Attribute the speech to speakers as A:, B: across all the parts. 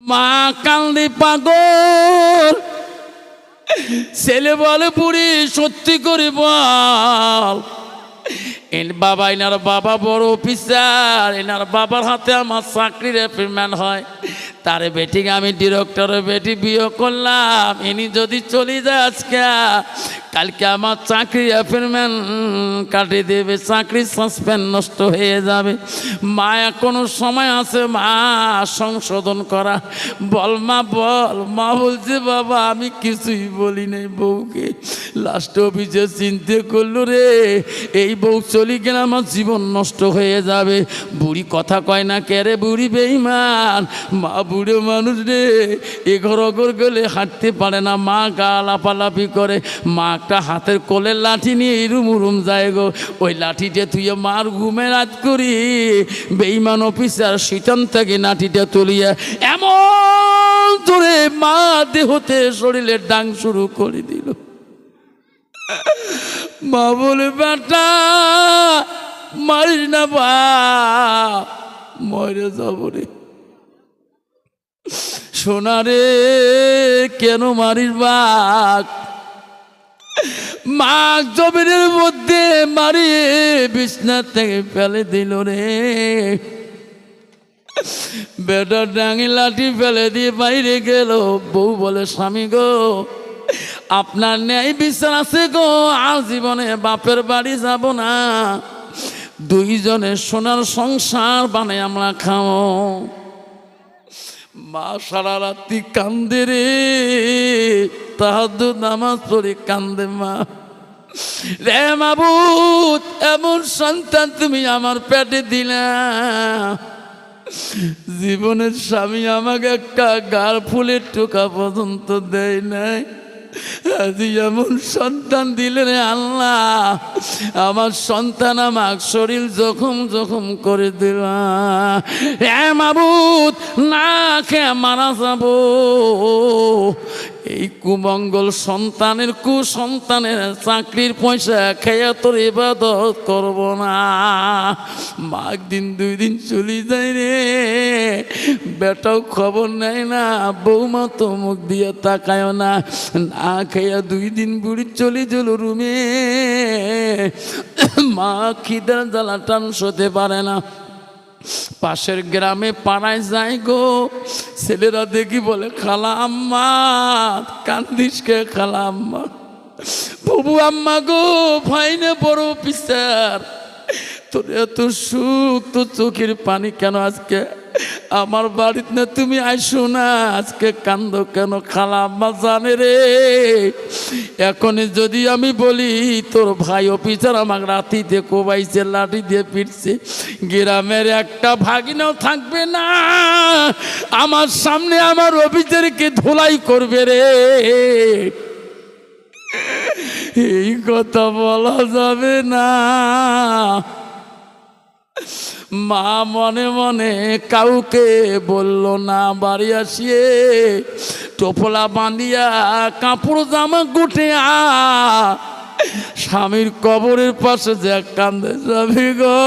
A: মা কান্দি পাগল। ছেলে বলে বুড়ি সত্যি করে বল, বাবা এনার বাবা বড় অফিসার, এনার বাবার হাতে আমার চাকরির অ্যাপয়েন্টমেন্ট হয়। তার বেটিকে আমি ডিরেক্টরের বেটি বিয়ে করলাম, ইনি যদি চলে যায় আজকে, কালকে আমার চাকরির অ্যাপয়েন্টমেন্ট কাটিয়ে দেবে, চাকরি সাসপেন্ড নষ্ট হয়ে যাবে। মা এখনো সময় আছে মা সংশোধন করা। বল মা বল। মা বলছে বাবা আমি কিছুই বলি নাই বউকে। লাস্ট অফিসে চিন্তা করলো রে, এই বউ চলে গেলে আমার জীবন নষ্ট হয়ে যাবে। বুড়ি কথা কয় না কে রে, বুড়ি বেঈমান। মা বুড়ো মানুষ রে, এঘর অঘর গেলে হাঁটতে পারে না, মা গা লাফালাফি করে। মা একটা হাতের কোলের লাঠি নিয়ে এরুম উরুম যায় গো। ওই লাঠিটা তুই মার ঘুমে রাত করি বেঈমান অফিসার শীতন থেকে লাঠিটা তুলিয়া এমন ধরে মা দেহতে শরীরের ডাং শুরু করে দিল। মা বলে বেটা মারিস না বা, মরে যাব রে। সোনা রে কেন মারিস বাঘ? মা জমিনের মধ্যে মারিয়ে বিছনা থেকে ফেলে দিল রে। বেটা ডাঙি লাঠি ফেলে দিয়ে বাইরে গেল। বউ বলে স্বামী গো আপনার ন্যায় বিচার আছে গো, আর জীবনে বাপের বাড়ি যাব না, দুইজনের সোনার সংসার বানাই আমরা খাও। মা সারা রাত্রি কান্দে রে, তাহাজ্জুদ নামাজ পড়ে কান্দে। মা রে মাবুদ এমন সন্তান তুমি আমার পেটে দিলা, জীবনের স্বামী আমাকে একটা গাল ফুলের টোকা পর্যন্ত দেয় নাই, আজ এমন সন্তান দিলে রে আল্লাহ। আমার সন্তান আমার শরীর জখম জখম করে দিল। হে মাবুদ না খেয়ে মারা যাব, এই কুমঙ্গল সন্তানের কুসন্তানের চাকরির পয়সা খেয়ে তোর ইবাদত করব না। মা একদিন দুই দিন চলে যায় রে, বেটাও খবর নেয় না, বৌমা তো মুখ দিয়ে তাকায় না। না খেয়ে দুই দিন বুড়ি চলে গেল রুমে। মা খিদার জ্বালা টান সতে পারে না, পাশের গ্রামে পাড়ায় যায় গো। ছেলেরা দেখি বলে খালা আম্মা কান্দিস কে? খালা আম্মা বাবু আম্মা গো ভাইনে বড় অফিসার, তোর এত সুখ, তোর চোখের পানি কেন আজকে আমার বাড়িতে না তুমি আইসো না, আজকে কান্দ কেন? খালা আম্মা জানে রে, এখনই যদি আমি বলি তোর ভাই অফিসার আমাকে রাতিতে কোবাইছে, লাঠি দিয়ে পিটছে, গ্রামের একটা ভাগিনাও থাকবে না আমার সামনে আমার অফিসারকে ধোলাই করবে রে। এই কথা বলা যাবে না। মা মনে মনে কাউকে বলল না, বাড়ি আসিয়ে টোপলা বাঁধিয়া কাপড় জামা গুটিয়া স্বামীর কবরের পাশে যে কান্দে যাবি গো।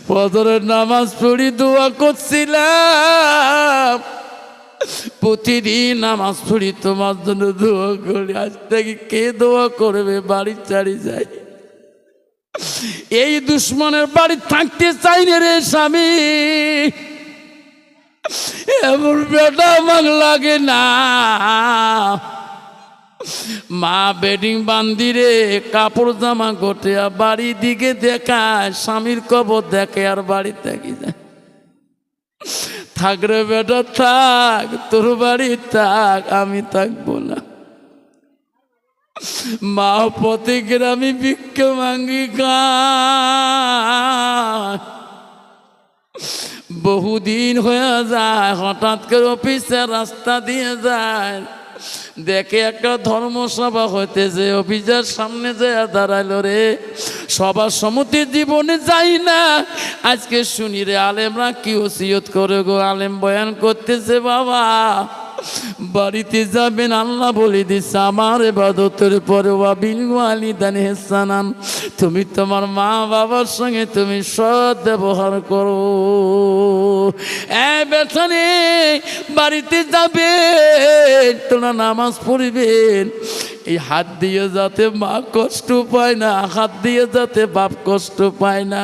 A: ফজরের নামাজ পড়ি দোয়া করছিলাম, প্রতিদিন নামাজ পড়ি তোমার জন্য দোয়া করি, আজ থেকে কে দোয়া করবে? বাড়ি ছাড়ি যাই, এই দুশ্মনের বাড়ি থাকতে চাই না রে স্বামী। এমন বেটা আমার লাগে না। মা বেডিং বান্দিরে কাপড় জামা গোটিয়া বাড়ি দিকে দেখায়, স্বামীর কবর দেখে আর বাড়ি থেকে যায়। থাক রে বেটা থাক, তোর বাড়ি থাক, আমি থাকবো না। মা পথে গ্রামে ভিক্ষা মাঙ্গি খায়, বহুদিন হয়ে যায়, হঠাৎ করে অফিসের রাস্তা দিয়ে যায়, দেখে একটা ধর্মসভা হইতেছে, অফিসের সামনে যায় দাঁড়াইলো রে। সবার সম্মতি জীবনে যাই না, আজকে শুনি রে আলেমরা কি ওসিয়ত করে গো। আলেম বয়ান করতেছে বাবা বাড়িতে যাবেন, আল্লাহ বলে দিচ্ছে আমার ইবাদতের পরে ওয়াবিল ওয়ালিদাইনি ইহসানান, তুমি তোমার মা বাবার সঙ্গে তুমি সৎ ব্যবহার করো। বেটা রে বাড়িতে যাবে তোরা নামাজ পড়বেন এই হাত দিয়ে যাতে মা কষ্ট পায় না, হাত দিয়ে যাতে বাপ কষ্ট পায় না,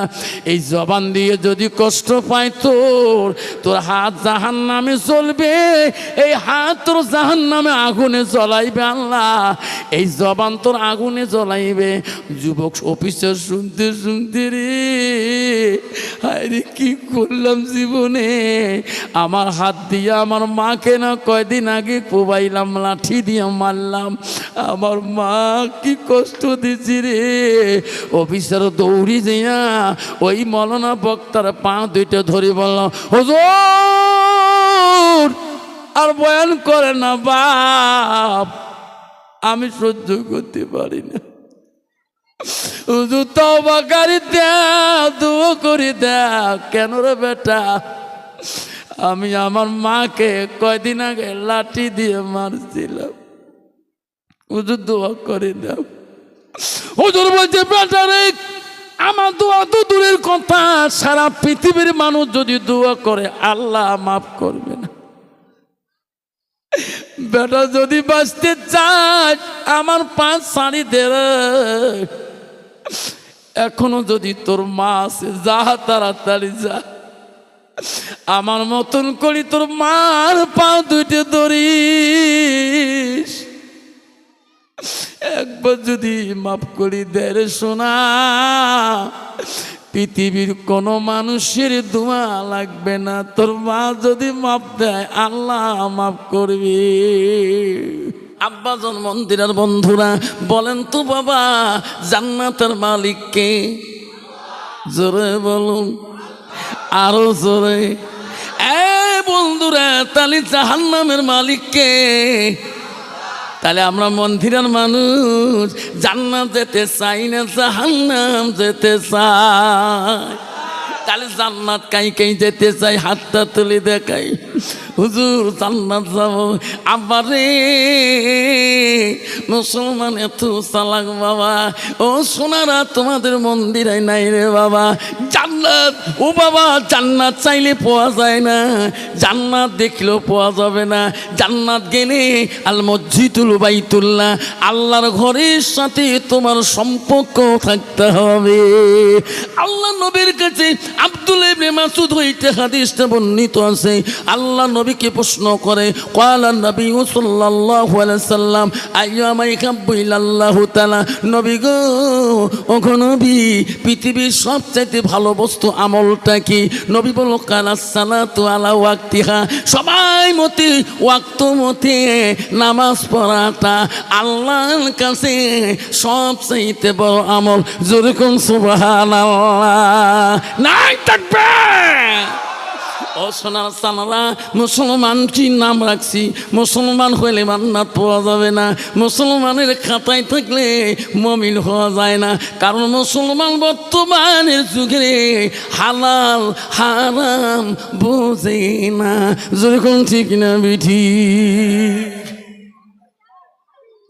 A: এই জবান দিয়ে যদি কষ্ট পায় তোর হাত জাহান্নামে চলবে, এই হাত তোর জাহান্নামে আগুনে জ্বলাইবে আল্লাহ, এই জবান তোর আগুনে জ্বলাইবে। যুবক অফিসার শুনতে শুনতে রে হায় রে কি করলাম জীবনে, আমার হাত দিয়ে আমার মাকে না কয়দিন আগে কোবাইলাম, লাঠি দিয়ে মারলাম, আমার মা কি কষ্ট দিছি রে। অফিসার দৌড়ি দিয়া ওই মৌলানা বক্তার পা দুইটা ধরে বলল, হুজুর আর বয়ান করে না বাপ, আমি সহ্য করতে পারি না, হুজুর তওবা করে দাও, দোয়া করে দাও। কেন রে বেটা, আমি আমার মাকে কয়দিন আগে লাঠি দিয়ে মারছিলাম, হুজুর দোয়া করে দাও। হুজুর বলছে বেটা রে আমার দোয়া তো দূরের কথা, সারা পৃথিবীর মানুষ যদি দোয়া করে আল্লাহ মাফ করবে না। বেটা যদি বাঁচতে চাস আমার পাঁচ সারি দে, এখনো যদি তোর মা আছে যা তাড়াতাড়ি যা, আমার মতন করি তোর মার পা দুইটা ধরিস, একবার যদি মাফ করি দে রে সোনা, পৃথিবীর কোনো মানুষের দোয়া লাগবে না, তোর মা যদি মাফ দেয় আল্লাহ মাফ করবে। আব্বাজন মন্দিরের বন্ধুরা বলেন তো বাবা জান্নাতের মালিক কে? জোরে বলুন, আরো জোরে। বন্ধুরা তাহলে জাহান্নামের মালিক কে? তাহলে আমরা মন্দিরের মানুষ জান্নাত যেতে চাই না জাহান্নাম যেতে চাই। তাহলে জান্নাত কাই কাই যেতে চাই হাতটা তুলে দেখাই, হুজুর জান্নাত যাব। আবার রে মুসলমান এত চালাক বাবা, ও সোনারা তোমাদের মন্দিরে নাই রে বাবা জান্নাত। ও বাবা জান্নাত চাইলে পাওয়া যায় না, জান্নাত দেখলেও পাওয়া যাবে না। জান্নাত গেলে আল মসজিদুল বাইতুল্লাহ আল্লাহর ঘরের সাথে তোমার সম্পর্ক থাকতে হবে। আল্লাহ নবীর কাছে আব্দুল্লাহ ইবনে মাসউদ হইতে হাদিসটা বর্ণিত আছে, আল্লাহ নবীকে প্রশ্ন করে, ক্বালা নবী সাল্লাল্লাহু আলাইহি সাল্লাম আইয়ামা ইয়াহাব্বু ইলাল্লাহু তাআলা, নবী গো ও নবী পৃথিবীর সবচেয়ে ভালো বস্তু আমলটা কি? নবী বলল কালাস সালাতু আলা ওয়াক্তিহা, সবাই মতে ওয়াক্ত মতে নামাজ পড়াটা আল্লাহর কাছে সবচেয়ে বড় আমল। জোরে কোন সুবহানাল্লাহ, নাই থাকবে। ও সোনার সানারা মুসলমান কি নাম রাখছি, মুসলমান হইলে জান্নাত পাওয়া যাবে না, মুসলমানের খাতায় থাকলে মুমিন হওয়া যায় না। কারণ মুসলমান বর্তমানের যুগে হালাল হারাম বোঝে না। যেরকম ঠিক না বিঠি,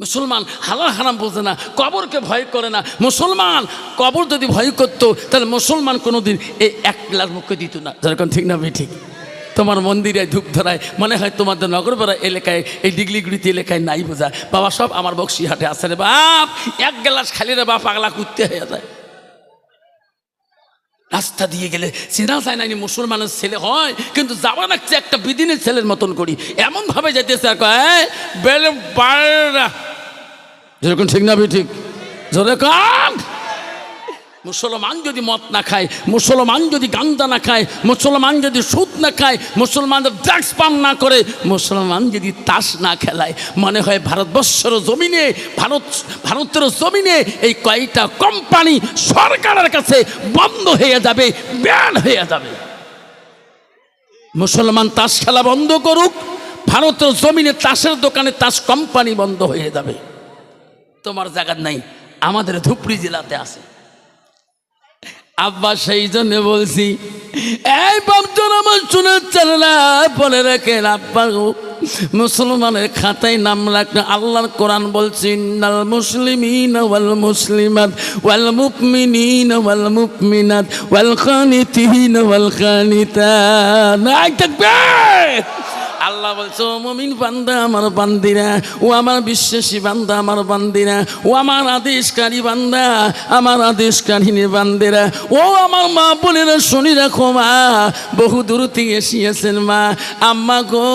A: মুসলমান হালাল হারাম বোঝে না, কবরকে ভয় করে না। মুসলমান কবর যদি ভয় করতো তাহলে মুসলমান কোনোদিন এই এক গ্লাস মুখে দিত না। যেরকম ঠিক না ঠিক? তোমার মন্দিরে ধূপ ধরায় মনে হয় তোমাদের নগরপাড়া এলাকায় এই ডিগলিগুড়িতে এলাকায় নাই বোঝা বাবা, সব আমার বক্সিহাটে আছে রে বাপ, এক গ্লাস খালি রে বাপ পাগলা কুত্তে হয়ে যায়। রাস্তা দিয়ে গেলে চেনা যায় না মুসলমানের ছেলে হয়, কিন্তু যাওয়া লাগছে একটা বিদিনের ছেলের মতন করি, এমনভাবে যেতেছে যেরকম ঠিক না ঠিক? যেরকম মুসলমান যদি মদ না খায়, মুসলমান যদি গাঁজা না খায়, মুসলমান যদি সুদ না খায়, মুসলমানদের ড্রাগস পান না করে, মুসলমান যদি তাস না খেলায়, মনে হয় ভারতবর্ষের জমিনে ভারতের জমিনে এই কয়টা কোম্পানি সরকারের কাছে বন্ধ হয়ে যাবে, ব্যান হয়ে যাবে। মুসলমান তাস খেলা বন্ধ করুক, ভারতের জমিনে তাসের দোকানে তাস কোম্পানি বন্ধ হয়ে যাবে। তোমার জায়গা নাই, আমাদের ধুপড়ি জেলাতে আছে। আব্বা সেই জন্য বলছি এই বাপজন আমার শোনার চাল না, বলে রাখেন আব্বা মুসলমানের খাতায় নাম রাখলে আল্লাহর কোরআন বলছে ইন্নাল মুসলিমিনা ওয়াল মুসলিমাত ওয়াল মুমিনিনা ওয়াল মুমিনাত ওয়াল কানিতিনা ওয়াল কানিতাত। নারায়ে তাকবীর। আল্লাহ বলছো মুমিন বান্দা আমার বান্দিরা, ও আমার বিশ্বাসী বান্দা আমার বান্দিরা, ও আমার আদেশকারী বান্দা আমার আদেশকারিনী বান্দিরা, ও আমার মা বোনেরা শুনি রাখো মা, বহু দূর থেকে এসেছেন মা, আম্মা গো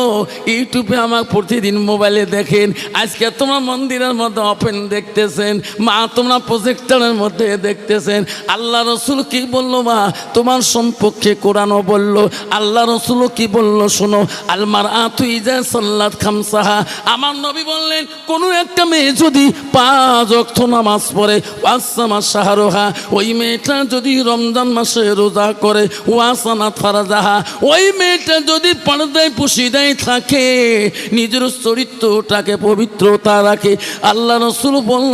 A: ইউটিউবে আমার প্রতিদিন মোবাইলে দেখেন, আজকে তোমরা মন্দিরের মধ্যে ওপেন দেখতেছেন মা, তোমরা প্রজেক্টরের মধ্যে দেখতেছেন। আল্লাহ রসুল কি বললো মা তোমার সম্পর্কে কোরআনও বললো, আল্লাহ রসুলও কি বললো শোনো, আলমার তুই যা সাল্লাত খামসাহা, আমার নবী বললেন কোনো একটা মেয়ে যদি 5 ওয়াক্ত নামাজ পড়ে ওয়াসামা শাহরুহা, ওই মেয়েটা যদি রমজান মাসে রোজা করে ওয়াসানা ফারাজাহা, ওই মেয়েটা যদি পর্দায় পুশিদায় থাকে নিজের চরিত্রটাকে পবিত্রতা রাখে, আল্লাহ রসুল বলল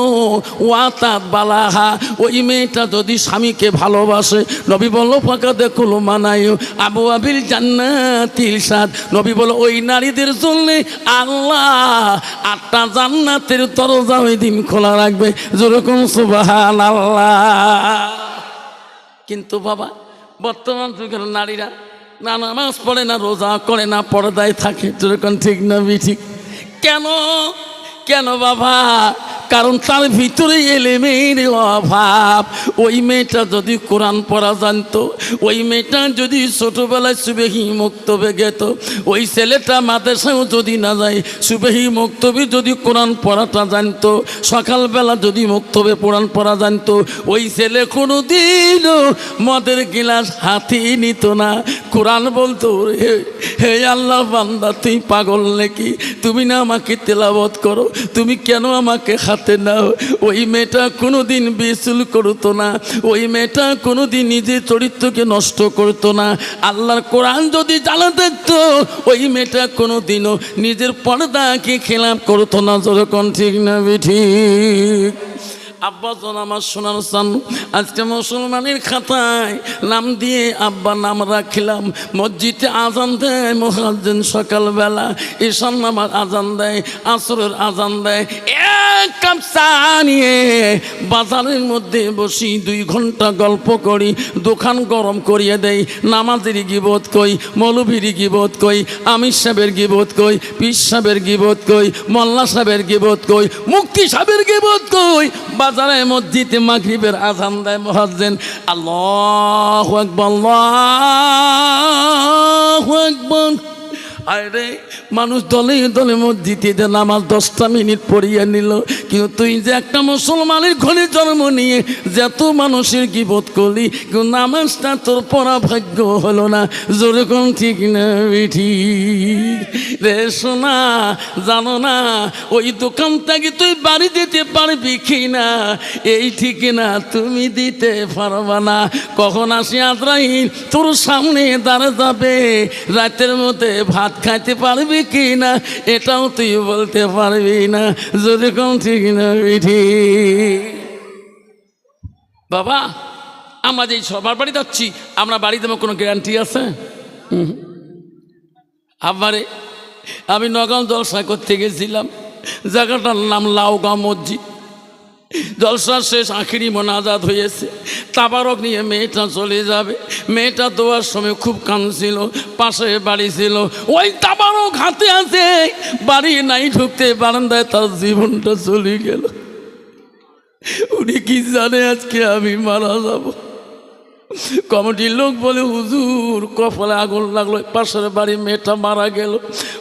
A: ওয়াতাত বালাহা, ওই মেয়েটা যদি স্বামীকে ভালোবাসে, নবী বলল ফাঁকা দেখলো মানায় আবু আবিল জান্নাতিল সাদ, নবী বলল ওই নারীদের জন্য আল্লাহ 8টা জান্নাতের দরজা ওই দিন খোলা রাখবে, যেরকম সুবহানাল্লাহ। কিন্তু বাবা বর্তমান যুগের নারীরা না নামাজ পড়ে না রোজা করে না পর্দায় থাকে, যেরকম ঠিক না ঠিক? কেন কেন বাবা? কারণ তার ভিতরে এলেমের অভাব। ওই মেয়েটা যদি কোরআন পড়া জানতো, ওই মেয়েটা যদি ছোটোবেলায় সুবেহি মক্তবে গেত, ওই ছেলেটা মাদ্রাসাও যদি না যায় সুবেহি মক্তবে যদি কোরআন পড়াটা জানতো, সকালবেলা যদি মক্তবে কোরআন পড়া জানতো, ওই ছেলে কোনো দিনও মদের গিলাস হাতে নিত না। কোরআন বলতো হে আল্লাহ বান্দা তুই পাগল নাকি, তুমি না আমাকে তেলাওয়াত করো, তুমি কেন আমাকে হাতে নাও? ওই মেয়েটা কোনোদিন বিচুল করতো না, ওই মেয়েটা কোনোদিন নিজের চরিত্রকে নষ্ট করতো না। আল্লাহর কোরআন যদি জানা দেখতো ওই মেয়েটা কোনোদিনও নিজের পর্দাকে খেলাপ করতো না, যেরকম ঠিক না ঠিক? আব্বা জন আমার সোনার চান, আজকে মুসলমানের খাতায় নাম দিয়ে আব্বা নাম রাখলাম। মসজিদে আজান দেয় মুয়াজ্জিন সকালবেলা, ঈশান নামাজ আজান দেয়, আসরের আজান দেয়, এক কাপ চা নিয়ে বাজারের মধ্যে বসি 2 ঘন্টা গল্প করি, দোকান গরম করিয়ে দেয়। নামাজের গিবত কই, মৌলভীর গিবত কই, আমির সাহেবের গিবত কই, পীর সাহেবের গিবত কই, মোল্লা সাহেবের গিবত কই, মুফতি সাহেবের গিবত কই। বাজারে মসজিদে মাগরিবের আজান দেয় মুয়াজ্জিন, আল্লাহু আকবার আল্লাহু আকবার। আরে মানুষ দলে দলে মসজিদে নামাজ 10টা মিনিট পড়িয়ে নিল, কিন্তু তুই যে একটা মুসলমানের ঘরে জন্ম নিয়ে যত মানুষের গিবত করলি, কিন্তু নামাজটা তোর পড়া ভাগ্য হলো না, যেরকম ঠিক না ঠিক রে শোনা? জানো না ওই দোকান থেকে তুই বাড়ি দিতে পারবি কি না? এই ঠিক না, তুমি দিতে পারবা না। কখন আসি আজরাইল তোর সামনে দাঁড়া যাবে, রাতের মধ্যে ভাত খাইতে পারবি কি না এটাও তুই বলতে পারবি না, যেরকম ঠিক না ঠিক? বাবা আমরা যে সবার বাড়ি যাচ্ছি, আমরা বাড়ি দেবো কোনো গ্যারান্টি আছে? আবারে আমি নগাঁও জলসা করতে গেছিলাম, জায়গাটার নাম লাউগাঁও মসজিদ। জলসা শেষ, আখিরি মোনাজাত হয়েছে, তাবারক নিয়ে মেয়েটা চলে যাবে। মেয়েটা দেওয়ার সময় খুব কাঁদছিল, পাশে বাড়ি ছিল, ওই তাবারক হাতে আছে, বাড়ি নাই ঢুকতে বারান্দায় তার জীবনটা চলে গেল। উনি কি জানে আজকে আমি মারা যাব? কমিটির লোক বলে হুজুর কপালে আগুন লাগলো, পাশের বাড়ি মেয়েটা মারা গেল।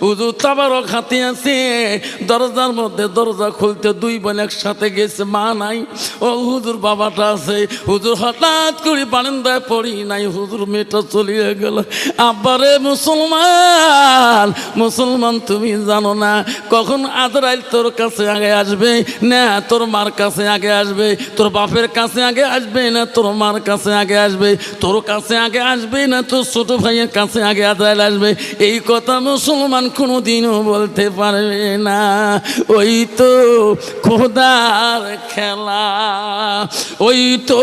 A: হুজুর তাবারক হাতে আছে, দরজার মধ্যে দরজা খুলতে 2 বোন একসাথে গেছে, মা নাই, ও হুজুর বাবাটা আছে। হুজুর হঠাৎ করে বারান্দায় পড়ি নাই, হুজুর মেয়েটা চলিয়ে গেল। আব্বারে মুসলমান, মুসলমান তুমি জানো না কখন আজরাইল তোর কাছে আগে আসবে না তোর মার কাছে আগে আসবে, তোর বাপের কাছে আগে আসবে না তোর মার কাছে আগে আসবে? আসবে, তোর কাছে আগে আসবে না তোর ছোট ভাইয়ের কাছে আগে আজরাইল আসবে, এই কথা মুসলমান কোনোদিনও বলতে পারবে না। ওই তো খোদার খেলা, ওই তো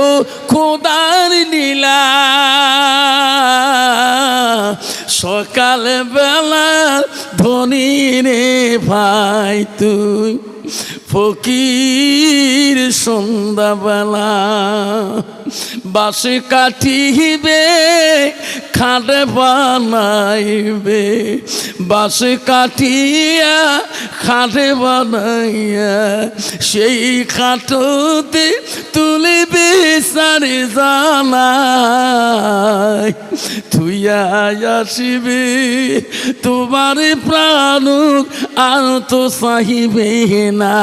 A: খোদার লীলা। সকাল বেলা ধনী রে ভাই তুই, ফকির সন্ধ্যাবেলা। বাঁশে কাটিবে খাট বানাইবে, বাঁশে কাটিয়া খাটে বানাইয়া, সেই খাটতে তুলিবে সারে জানাই। তুইয়া আসিবে তোমার প্রাণ আর তো চাহিবে না।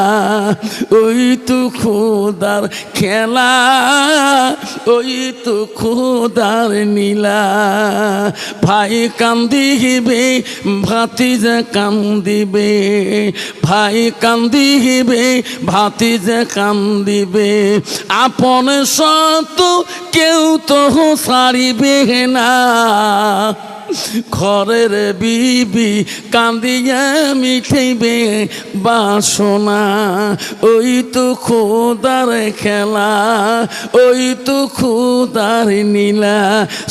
A: ওই তো খোদার খেলা, ওই তো খোদার নীলা। ভাই কান্দিবে ভাতিজা কান্দিবে, ভাই কান্দিবে ভাতিজা কান্দিবে। আপন সত কেউ তো ছাড়িবে না, ঘরের বিবি কান্দিয়া মিঠাইবে বাসনা। ওই তো খোদার খেলা, ওই তো খোদার নীলা।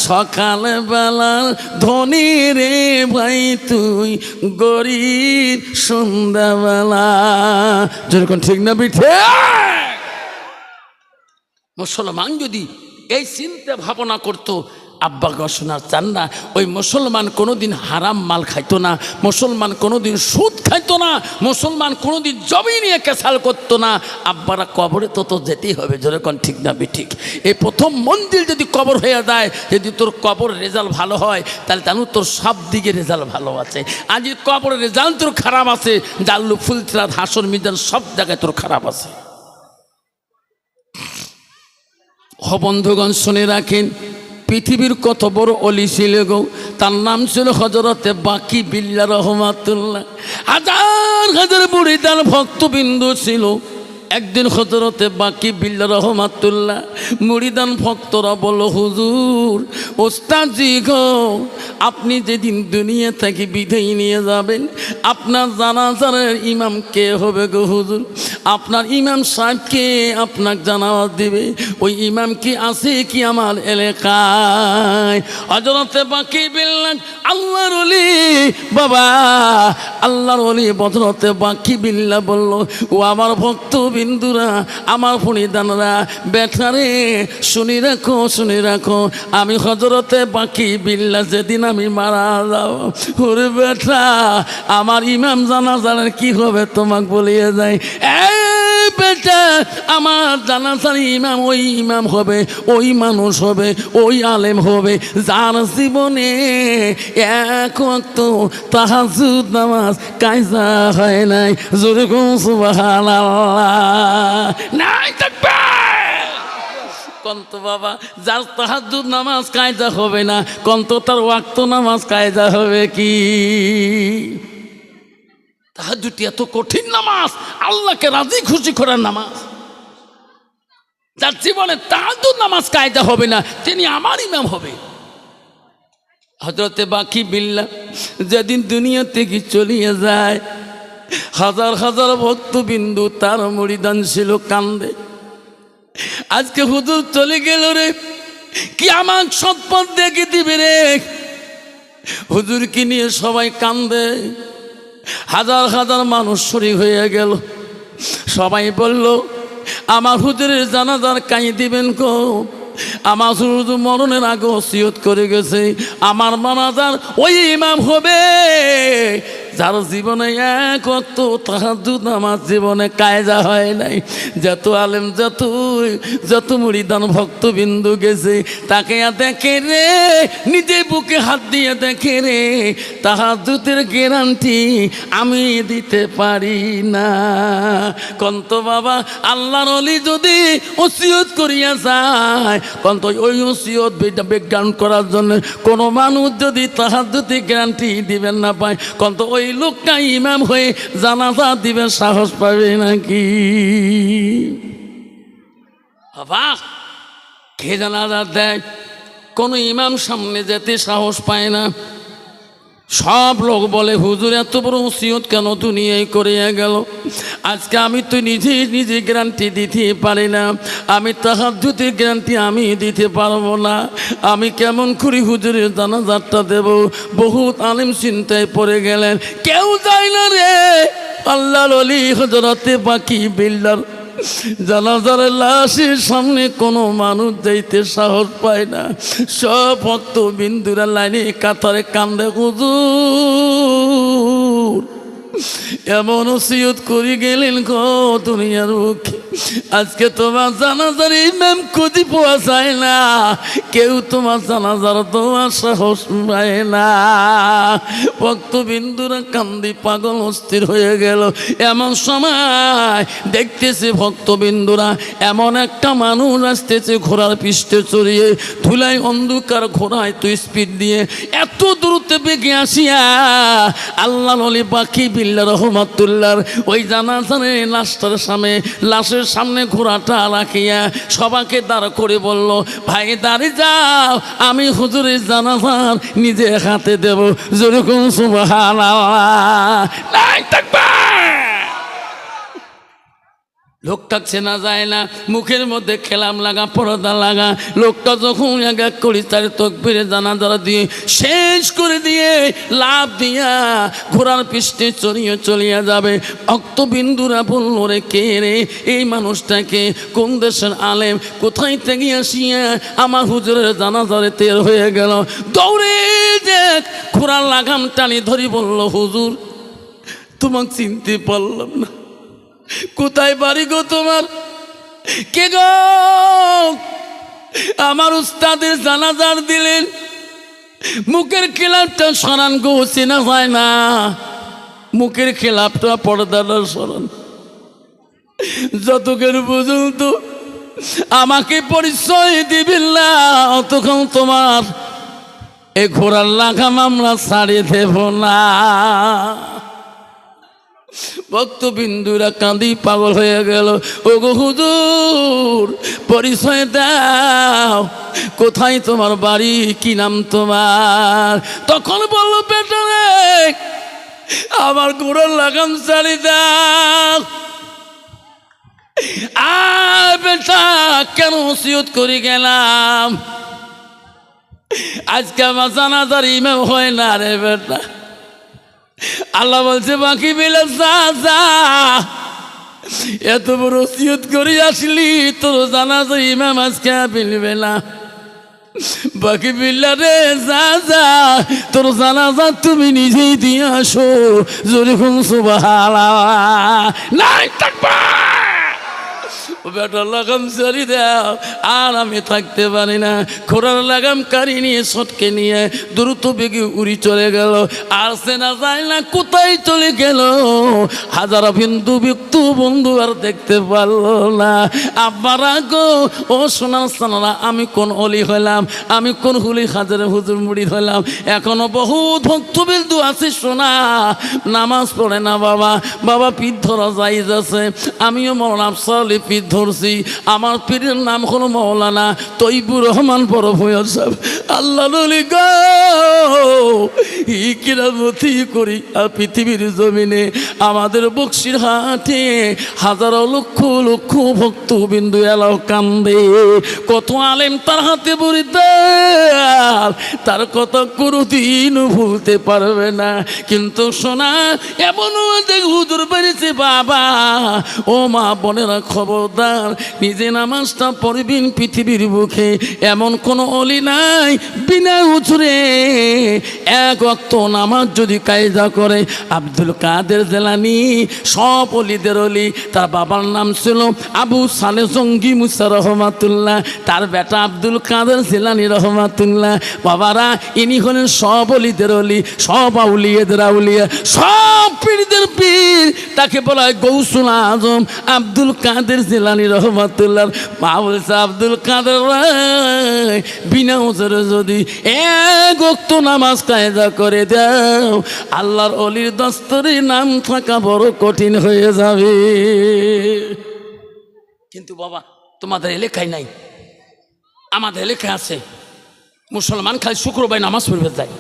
A: সকাল বেলার ধনী রে ভাই তুই, গরিব সন্ধ্যাবেলা। যেরকম ঠিক না বিঠে? মুসলমান যদি এই চিন্তা ভাবনা করতো, আব্বা ঘোষণা চান না, ওই মুসলমান কোনোদিন হারাম মাল খাইতো না, মুসলমান কোনোদিন সুদ খাইতো না, মুসলমান কোনোদিন জমি নিয়ে কেসাল করতো না। আব্বারা কবরে তো যেতেই হবে, যেরকম ঠিক না ঠিক? এই প্রথম মন্দির যদি কবর হয়ে যায়, যদি তোর কবর রেজাল্ট ভালো হয়, তাহলে জানো তোর সব দিকে রেজাল্ট ভালো আছে। আর যদি কবরের রেজাল্ট তোর খারাপ আছে, জাল্লু ফুলতরাত হাসর মিজান সব জায়গায় তোর খারাপ আছে। বন্ধুগণ শুনে রাখেন, পৃথিবীর কত বড় অলি ছিল গো, তার নাম ছিল হযরতে বাকি বিল্লাহ রহমাতুল্লাহ। হাজার হাজার মুরিদান ভক্তবিন্দু ছিল। একদিন হযরতে বাকি বিল্লাহ রহমাতুল্লাহ মুরিদান ভক্তরা বলল, হুজুর ওস্তাদজি গো, আপনি যেদিন দুনিয়া থেকে বিদায় নিয়ে যাবেন, আপনার জানাজার ইমাম কে হবে গো হুজুর? আপনার ইমাম সাহেবকে আপনাকে জানাওয়াত দিবে, ওই ইমাম কি আছে কি আমার এলাকায়? হযরতে বাকি বিল্লাহ আল্লাহর ওলি বাবা, আল্লাহর ওলি হযরতে বাকি বিল্লাহ বলল, ও আমার ভক্ত বিন্দুরা, আমার ফণিদানরা, বেটারে শুনি রাখো, শুনি রাখো, আমি হযরতে বাকি বিল্লাহ যেদিন আমি মারা যাব, ওরে বেটা আমার ইমাম জানাজার কি হবে তোমাকে বলিয়ে যায়। বেটা আমার জানাজার ইমাম ওই ইমাম হবে, ওই মানুষ হবে, ওই আলেম হবে যার জীবনে এক ওয়াক্ত তাহাজ্জুদ নামাজ কায়জা হয় নাই। জোরে কোন সুবহানাল্লাহ, নাই তাকবীর। কন্ত বাবা, যার তাহাজ্জুদ নামাজ কায়জা হবে না, কন্ত তার ওয়াক্ত নামাজ কায়জা হবে কি? তাহাজ্জুদ এত কঠিন নামাজ, আল্লাহকে রাজি খুশি করার নামাজ। যার জীবনে তাহাজ্জুদ নামাজ কায়দা হবে না, তিনি আমার ইমাম হবে। হযরতে বাকি বিল্লাহ যেদিন দুনিয়া থেকে চলিয়ে যায়, হাজার হাজার ভক্তবিন্দু তার মুরিদান ছিল কান্দে। আজকে হুজুর চলে গেল রে, কি আমার সম্পদ দেখে দিবে রে? হুজুরকে নিয়ে সবাই কান্দে। হাজার হাজার মানুষ শরীক হয়ে গেল। সবাই বলল, আমার হুজুরের জানাজার কাই দিবেন গো? আমার হুজুর মরণের আগে ওসিয়ত করে গেছে, আমার জানাজার ওই ইমাম হবে যার জীবনে এক ওয়াক্ত তাহাজ্জুদ নামাজ জীবনে কায়জা হয় নাই। যত আলেম যত মুরিদান ভক্তবিন্দু গেছে, তাকে দেখে রে, নিজে বুকে হাত দিয়ে দেখে রে, তাহাজ্জুদের গ্যারান্টি আমি দিতে পারি না। কন্ত বাবা, আল্লাহর ওলি যদি ওসিয়ত করিয়া যায়, কন্ত ওই ওসিয়ত বিজ্ঞান করার জন্য কোনো মানুষ যদি তাহাজ্জুদের গ্যারান্টি দিবেন না পায়, কন্ত ওই লোকটা ইমাম হয়ে জানাজা দিবে সাহস পাবে নাকি? বাবা কে জানাজা দেয়? কোনো ইমাম সামনে যেতে সাহস পায় না। সব লোক বলে হুজুর এত বড় ওসিয়ত কেন দুনিয়ায় করিয়া গেল। আজকে আমি তো নিজে গ্যারান্টি দিতে পারি না, আমি তাহাজ্জুদের গ্যারান্টি আমি দিতে পারবো না। আমি কেমন করি হুজুরের জানাজাটা দেব? বহুত আলেম চিন্তায় পড়ে গেলেন, কেউ যায় না রে। আল্লাহর ওলি হযরতে বাকি বিল্লার জানাজার লাশের সামনে কোনো মানুষ যাইতে সাহস পায় না। সব ভক্ত বিন্দুরা লাইনে কাতারে কান্দে, হুজুর এমন ওসিয়ত করে গেলেন গো দুনিয়ার মুখে। আজকে তোমার জানাজার ইমাম খুঁজে পাওয়া যায় না, কেউ তোমার জানাজার তোমার সাহস পায় না। ভক্তবিন্দুরা কান্দি পাগল অস্থির হয়ে গেল। এমন সময় দেখতেছে ভক্তবিন্দুরা এমন একটা মানুষ আসতেছে ঘোড়ার পৃষ্ঠে চড়িয়ে, ধুলাই অন্ধকার ঘোড়ায় তো স্পিড দিয়ে এত দূরতে বেগে আসিয়া আল্লাহ নলি বাকি বিল্লাহ রহমাতুল্লাহর ওই জানাজারে লাশের সামনে ঘোড়াটা রাখিয়া সবাকে দাঁড় করে বলল, ভাই দাঁড়িয়ে যাও, আমি হুজুরের জানাজার নিজে হাতে দেব। যেরকম লোকটা চেনা যায় না, মুখের মধ্যে খেলাম লাগা, পর্দা লাগা। লোকটা যখন এক এক করে তার তকবীরে জানাজা দিয়ে শেষ করে দিয়ে লাভ দিয়া ঘোড়ার পৃষ্ঠে চলিয়া যাবে। ভক্তবিন্দুরা বলল, রে কে রে এই মানুষটাকে? কোন দেশের আলেম? কোথায় থেকে আসিয়া আমার হুজুরের জানাজারে তের হয়ে গেল। দৌড়ে যে ঘোড়ার লাগাম টানি ধরি বলল, হুজুর তোমাকে চিনতে পারলাম না, কোথায় বাড়ি গো তোমার? কে গো? আমার উস্তাদের জানাজার দিলেন, মুখের খেলাপটা সরান গো, চেনা হয় না। মুখের খেলাপটা পর্দাটা সরান। যতক্ষণ পর্যন্ত আমাকে পরিচয় দিবেন না ততক্ষণ তোমার এ ঘোড়ার লাগাম আমরা ছাড়িয়ে দেব না। ভক্তবিন্দুরা কাঁদি পাগল হয়ে গেল। ও গো হুজুর পরিচয় দাও, কোথায় তোমার বাড়ি, কি নাম তোমার? তখন বলল, বেটা রে আমার ঘোড়ার লাগাম ছাড়ি দাও। বেটা কেন ওসিয়ত করে গেলাম? আজকে আমার জানাজার ইমাম হয় না রে বেটা। আল্লাহ বলছে, বাকি বেলা যা যা, এত বড় ওসিয়ত করে আসলি, তোর জানাজা ইমাম আজকে মিলবে না। বাকি বিল্লা রে যা যা, তোর জানাজা তুমি নিজেই দিয়ে আসো। যেরকম সুবহানাল্লাহ নাই থাকবা। বেটার লাগাম সারি দাও, আর আমি থাকতে পারি না। ঘোড়ার লাগাম কারি নিয়ে সটকে নিয়ে দ্রুত বেগে উড়ি চলে গেল। আর চেনা যায় না কোথায় চলে গেল। হাজার বিন্দু ব্যক্তি বন্ধু আর দেখতে পারলো না। আব্বারা গো, ও সোনার সোনারা, আমি কোন অলি হইলাম, আমি কোন হুলি হাজার হুজুর মুড়ি হইলাম। এখনো বহুত ভক্তবিন্দু আছে সোনা, নামাজ পড়ে না বাবা। বাবা পীর ধরা জায়েজ আছে, আমিও মৌলানা আফসালি পীর ধরছি। আমার পীরের নাম হলো মৌলানা তৈবুর রহমান বড় ভূঁইয়া সাহেব। আল্লাহ নলি গো, কিরামতি করি পৃথিবীর জমিনে আমাদের বক্সিরহাটে হাজারো লক্ষ লক্ষ ভক্তবিন্দু এলাও কান্দে। কত আলেম তার হাতে বরিদার, তার কথা কোনোদিন ভুলতে পারবে না। কিন্তু শোনা এমনও দেখ হুজুর বেরিয়েছে বাবা, ও মা বোনেরা খবরদার, নিজে নামাজটা পড়বেন পৃথিবীর বুকে। এমন কোনো অলি নাই বিনা হুজুরে এক ওয়াক্ত নামাজ যদি কায়দা করে। আব্দুল কাদের জিলানী সব অলিদের অলি। তার বাবার নাম ছিল আবু সালে জঙ্গি মুসা রহমাতুল্লাহ, তার বেটা আব্দুল কাদের জিলানী রহমাতুল্লাহ। বাবারা ইনি হলেন সব অলিদের অলি, সব আউলিয়াদের আউলিয়া, সব পীরদের পীর। তাকে বলা হয় গৌসুল আজম আব্দুল কাদের জিলানী রহমাতুল্লাহ। মা বলছে, আব্দুল কাদের বিনা ওজরে যদি এক ওয়াক্ত নামাজ কায়দা করে দাও, আল্লাহর অলির দস্তরে নাম থাকা বড় কঠিন হয়ে যাবে। কিন্তু বাবা তোমাদের এলাকায় নাই, আমাদের এলাকায় আছে। মুসলমান খালি শুক্রবার নামাজ পড়বে যায়।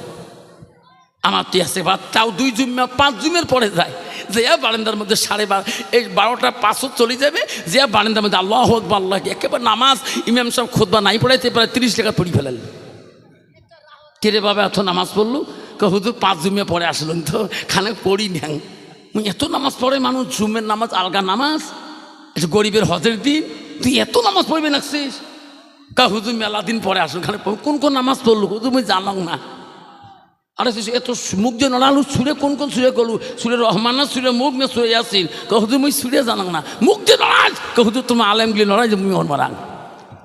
A: আমার তো আছে বা তাও 2 জুম্মা 5 জুমের পরে যায়, যে বারান্দার মধ্যে 12:30 চলে যাবে, যে বারান্দার মধ্যে আল্লাহু আকবার আল্লাহ একেবারে নামাজ ইমাম সাহেব খুতবা নাই পড়াইতে প্রায় 30 টাকা পড়ি ফেলেন। কেরে বাবা এত নামাজ পড়লো? হুজুর 5 জুম্মা পরে আসলেন তো খানে পড়ি না। এত নামাজ পড়ে মানুষ, জুমের নামাজ আলগা নামাজ, এটা গরিবের হজের দিন, তুই এত নামাজ পড়বি নাকছিস? হুজুর মেলা দিন পরে আসুন, খানে কোন কোন নামাজ পড়লো হুজুর আমি জানাও না। আরে এত মুখ যে নড়ালু, সুরে কোন কোন সুরে করলু, সুরে রহমান না সুরে মুখ না সুরে ইয়াসিন? হুজুর মুই সুরে জানাও না, মুখ যে নড়াই হুজুর তোমার আলেমগুলি নড়াই যে মুই ওর মারাং।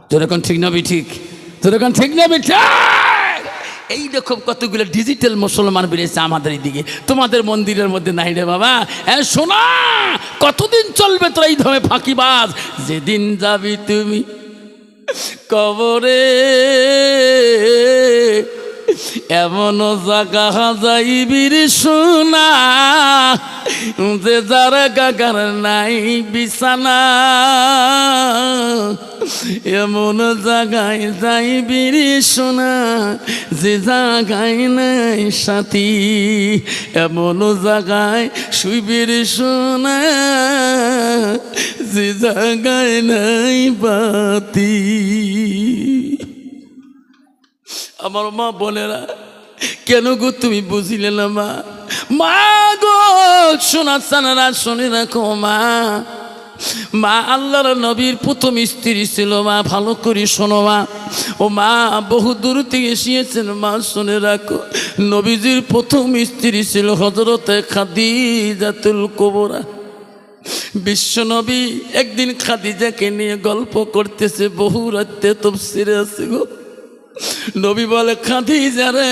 A: তোর এখন ঠিক নবি ঠিক, তোর এখন ঠিক নবি ঠিক। এইরকম কতগুলো ডিজিটাল মুসলমান বেরিয়েছে আমাদের এইদিকে, তোমাদের মন্দিরের মধ্যে নাই রে বাবা। হ্যাঁ শোনা, কতদিন চলবে তোরা এই ধরনের ফাঁকিবাজ? যেদিন যাবি তুমি কবরে, এমন জাগা যাইবির সোনা, যে যার গাগার নাই বিছানা, এমন জায়গায় যাইবির সোনা, যে জায়গায় নাই সাথী, এমন জায়গায় শুইবির সোনা, যে জায়গায় নাই বাতি। আমার মা বোনেরা, কেন গো তুমি বুঝিলে না মা? মা গো শোনা সানারা শুনে রাখো মা, মা আল্লাহর নবীর প্রথম স্ত্রী ছিল মা, ভালো করে শোনো মা। ও মা বহু দূর থেকে এসেছেন মা, শুনে রাখো নবীজির প্রথম স্ত্রী ছিল হযরতে খাদিজাতুল কুবরা। বিশ্বনবী একদিন খাদিজাকে নিয়ে গল্প করতেছে, বহু রাতে তাফসীরে আছে গো। নবী বলে খাদিজা রে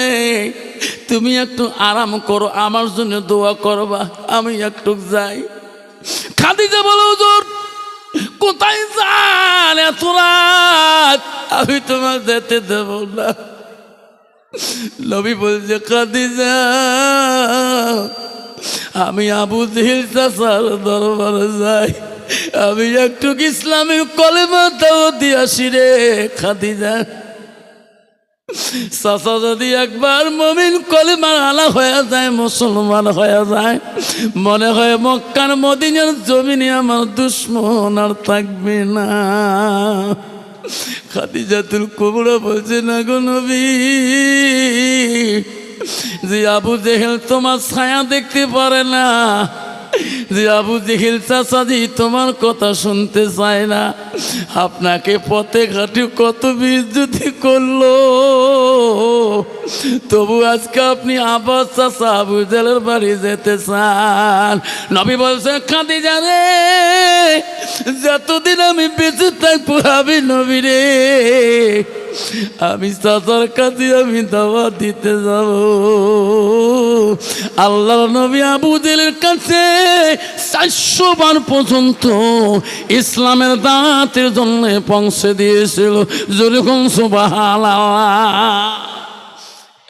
A: তুমি একটু আরাম করো, আমার জন্য দোয়া করবা, আমি একটু যাই। খাদিজা বলে হুজুর কোথায় যান এত রাত, আমি তোমার যেতে দেব না। নবী বলছে খাদিজা আমি আবু জেহেল চাচার দরবারে যাই, আমি একটু ইসলামী কলেমা দাও দিয়ে আসি রে। খাদিজা চাচা যদি একবার মুমিন কলেমার আলা হয়ে যায়, মুসলমান হয়ে যায়, মনে হয় মক্কার মদিনার জমিনে আমার দুশ্মন আর থাকবে না। খাদিজাতুল কুবরা বলছে না গো নবী, যে আবু জেহেল তোমার ছায়া দেখতে পারে না, যে আবু জেহেল চাচাজি তোমার কথা শুনতে চায় না, আপনাকে পথে ঘাটে কত বেইজ্জতি করলো, তবু আজকে আপনি আবার চাচা আবু জেহেলের বাড়ি যেতে চান। নবী বলছে খাদিজা রে যতদিন আমি বেঁচে থাকবো আমি নবী রে, আমি চাচার কাছে আমি দাওয়াত দিতে যাব। আল্লাহ নবী আবু জেহেলের কাছে 400 বার পর্যন্ত ইসলামের দাওয়াতের জন্য পৌঁছে দিয়েছিল। যেরকম সুবহানাল্লাহ।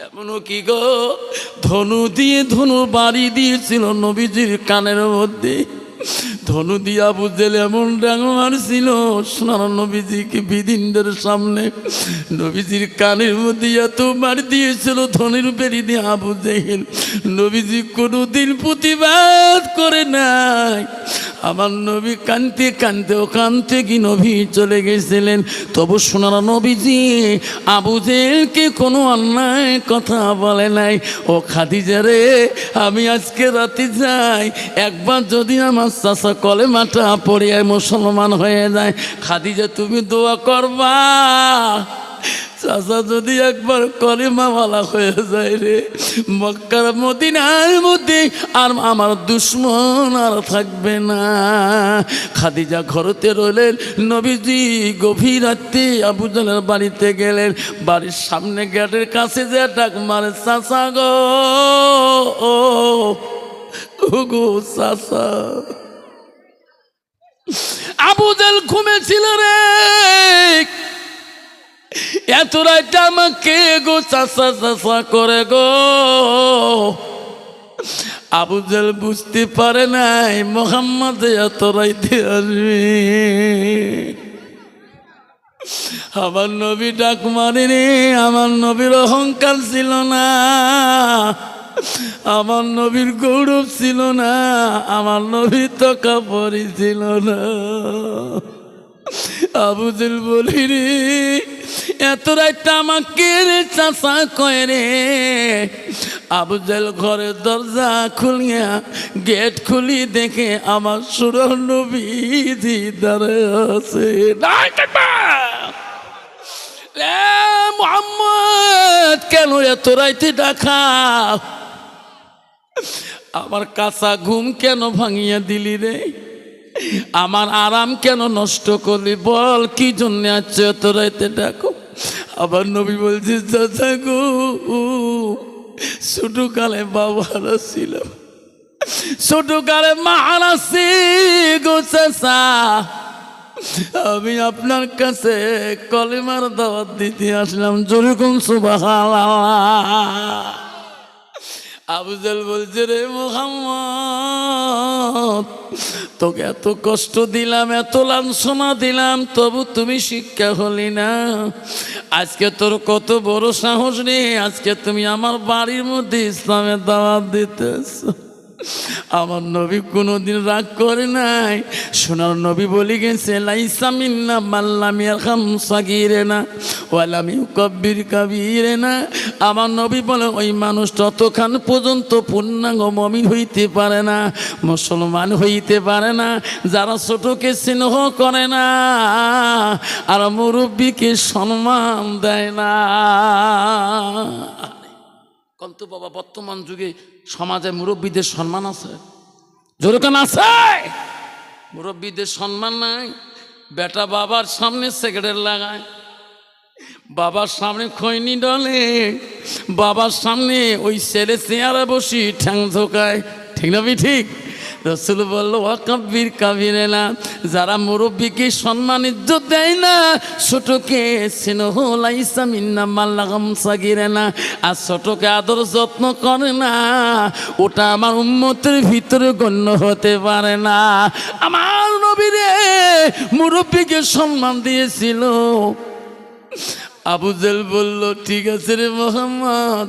A: এমনও কি গো ধনু দিয়ে ধনু বাড়ি দিয়েছিল নবীজির কানের মধ্যে। ধনু দিয়ে আবু জেহেল এমন ডাঙ মারছিল সোনার নবীজিকে বিদিনদের সামনে, নবীজির কানের মধ্যে এত মার দিয়েছিল ধনুর বেরি দিয়ে আবু জেহেল। নবীজি কোনোদিন প্রতিবাদ করে নাই। আমার নবী কানতে কানতে ওখান থেকে নবী চলে গেছিলেন, তবু সোনার নবীজি আবু জেহেলকে কোনো অন্যায় কথা বলে নাই। ও খাদিজা রে আমি আজকে রাতে যাই, একবার যদি আমার চাচা কলেমাটা পড়ে মুসলমান হয়ে যায়, খাদিজা তুমি দোয়া করবা, চাচা যদি একবার কলেমাওয়ালা হয়ে যায় রে, মক্কার মদিনার মধ্যে আর আমার দুশ্মন আর থাকবে না। খাদিজা ঘরতে রইলেন। নবীজি গভীর রাতে আবু জেহেলের বাড়িতে গেলেন। বাড়ির সামনে গেটের কাছে যে ডাক মারে চাচা গো, ও গো চাচা। আবু জেহেল ঘুমেছিল রে, এত রাতে আমাকে গো চাচা চাচা করে গো। আবু জেহেল বুঝতে পারে নাই মুহাম্মদ এত রাতে আসবে। আমার নবী ডাক মারেনি, আমার নবীর অহংকার ছিল না, আমার নবীর গৌরব ছিল না, আমার নবীর তকাপরি ছিল না। আবু জেল বলি রে, এত রাইতে আমাকে রে চাচা কয় রে। আবু জেল ঘরের দরজা খুলিয়া গেট খুলি দেখে আমার সুর নবীজি দাঁড়ায় আছে। মুহাম্মদ কেন এত রাইতে ডাকা? আমার কাঁচা ঘুম কেন ভাঙিয়া দিলি রে? আমার আরাম কেন নষ্ট করলি? বল কি জন্য আছে এত রাইতে ডাকো? আবার নবী বলছে, চাচা গো, ছোটকালে বাবা হারা ছিল, ছোটকালে মা হারাছি গো চাচা। আমি আপনার কাছে কলেমার দাওয়াত দিতে আসলাম। জোরে কোন সুবহানাল্লাহ। আবু জেল বলছে, রে মুহাম্মদ, তোকে এত কষ্ট দিলাম, এত লাঞ্ছনা দিলাম, তবু তুমি শিক্ষা হলি না। আজকে তোর কত বড় সাহস রে, আজকে তুমি আমার বাড়ির মধ্যে ইসলামের দাওয়াত দিতেছ। আমার নবী কোনোদিন রাগ করে নাই। সোনার নবী বলে গেছে, লাইসা মিন্না মাল্লাম ইয়ারহাম সাগীরানা ওয়া লাম ইউকাব্বির কাবীরানা। আমার নবী বলে, ওই মানুষ ততক্ষণ পর্যন্ত পূর্ণাঙ্গ মুমিন হইতে পারে না, মুসলমান হইতে পারে না, যারা ছোটকে স্নেহ করে না আর মুরব্বীকে সম্মান দেয় না। কিন্তু বাবা, বর্তমান যুগে সমাজে মুরব্বীদের সম্মান আছে? যেরকম আছে, মুরব্বীদের সম্মান নাই। বেটা বাবার সামনে সিগারেট লাগায়, বাবার সামনে খৈনি ডলে, বাবার সামনে ওই ছেলে চেয়ারে বসি ঠ্যাং ঝোকায়। ঠিক না? ঠিক। রসুল বলল, ওয়াকাব্বির কাবিরেনা, যারা মুরব্বীকে সম্মান ইজ্জত দেয় না, ছোটকে স্নেহ লাইসা মিন্না মাল্লাগাম সাগিরেনা, আর ছোটকে আদর যত্ন করে না, ওটা আমার উম্মতের ভিতরে গণ্য হতে পারে না। আমার নবীরে মুরব্বীকে সম্মান দিয়েছিল। আবু জেল বলল, ঠিক আছে রে মুহাম্মদ,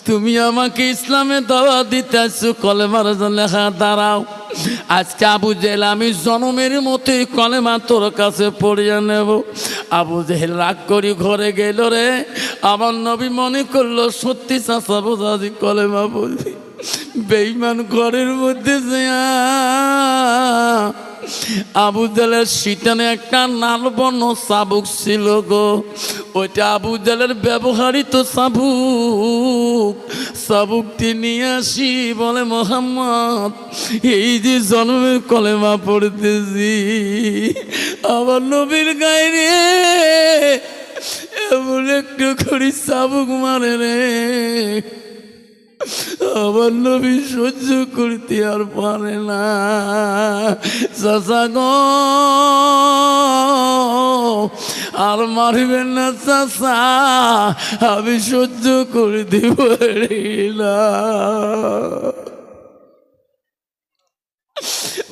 A: তুমি আমাকে ইসলামে দাওয়াত দিতে আসছো, কলেমার লেখা দাঁড়াও। আজকে আবু জেল, আমি জনমের মতোই কলেমা তোর কাছে পড়িয়া নেব। আবু জেহেল রাগ করি ঘরে গেল রে। আমার নবী মনে করলো সত্যি চাচা বোঝাজি কলেমা বলবি। বেঈমান ঘরের মধ্যে আবু জেলের শীতানে একটা নালবর্ণ চাবুক ছিল গো, ওইটা আবু জেলের ব্যবহৃত চাবুক। চাবুকটি নিয়ে আসি, বলে, মুহাম্মদ, এই যে জন্মের কলেমা পড়তেছি, আমার নবীর গায়ে রে এমন একটু করে চাবুক মারে রে, আমার নবী সহ্য করতে আর পারে না। চাচা গো, আর মারবেন না চাচা, আমি সহ্য করতে পারি না।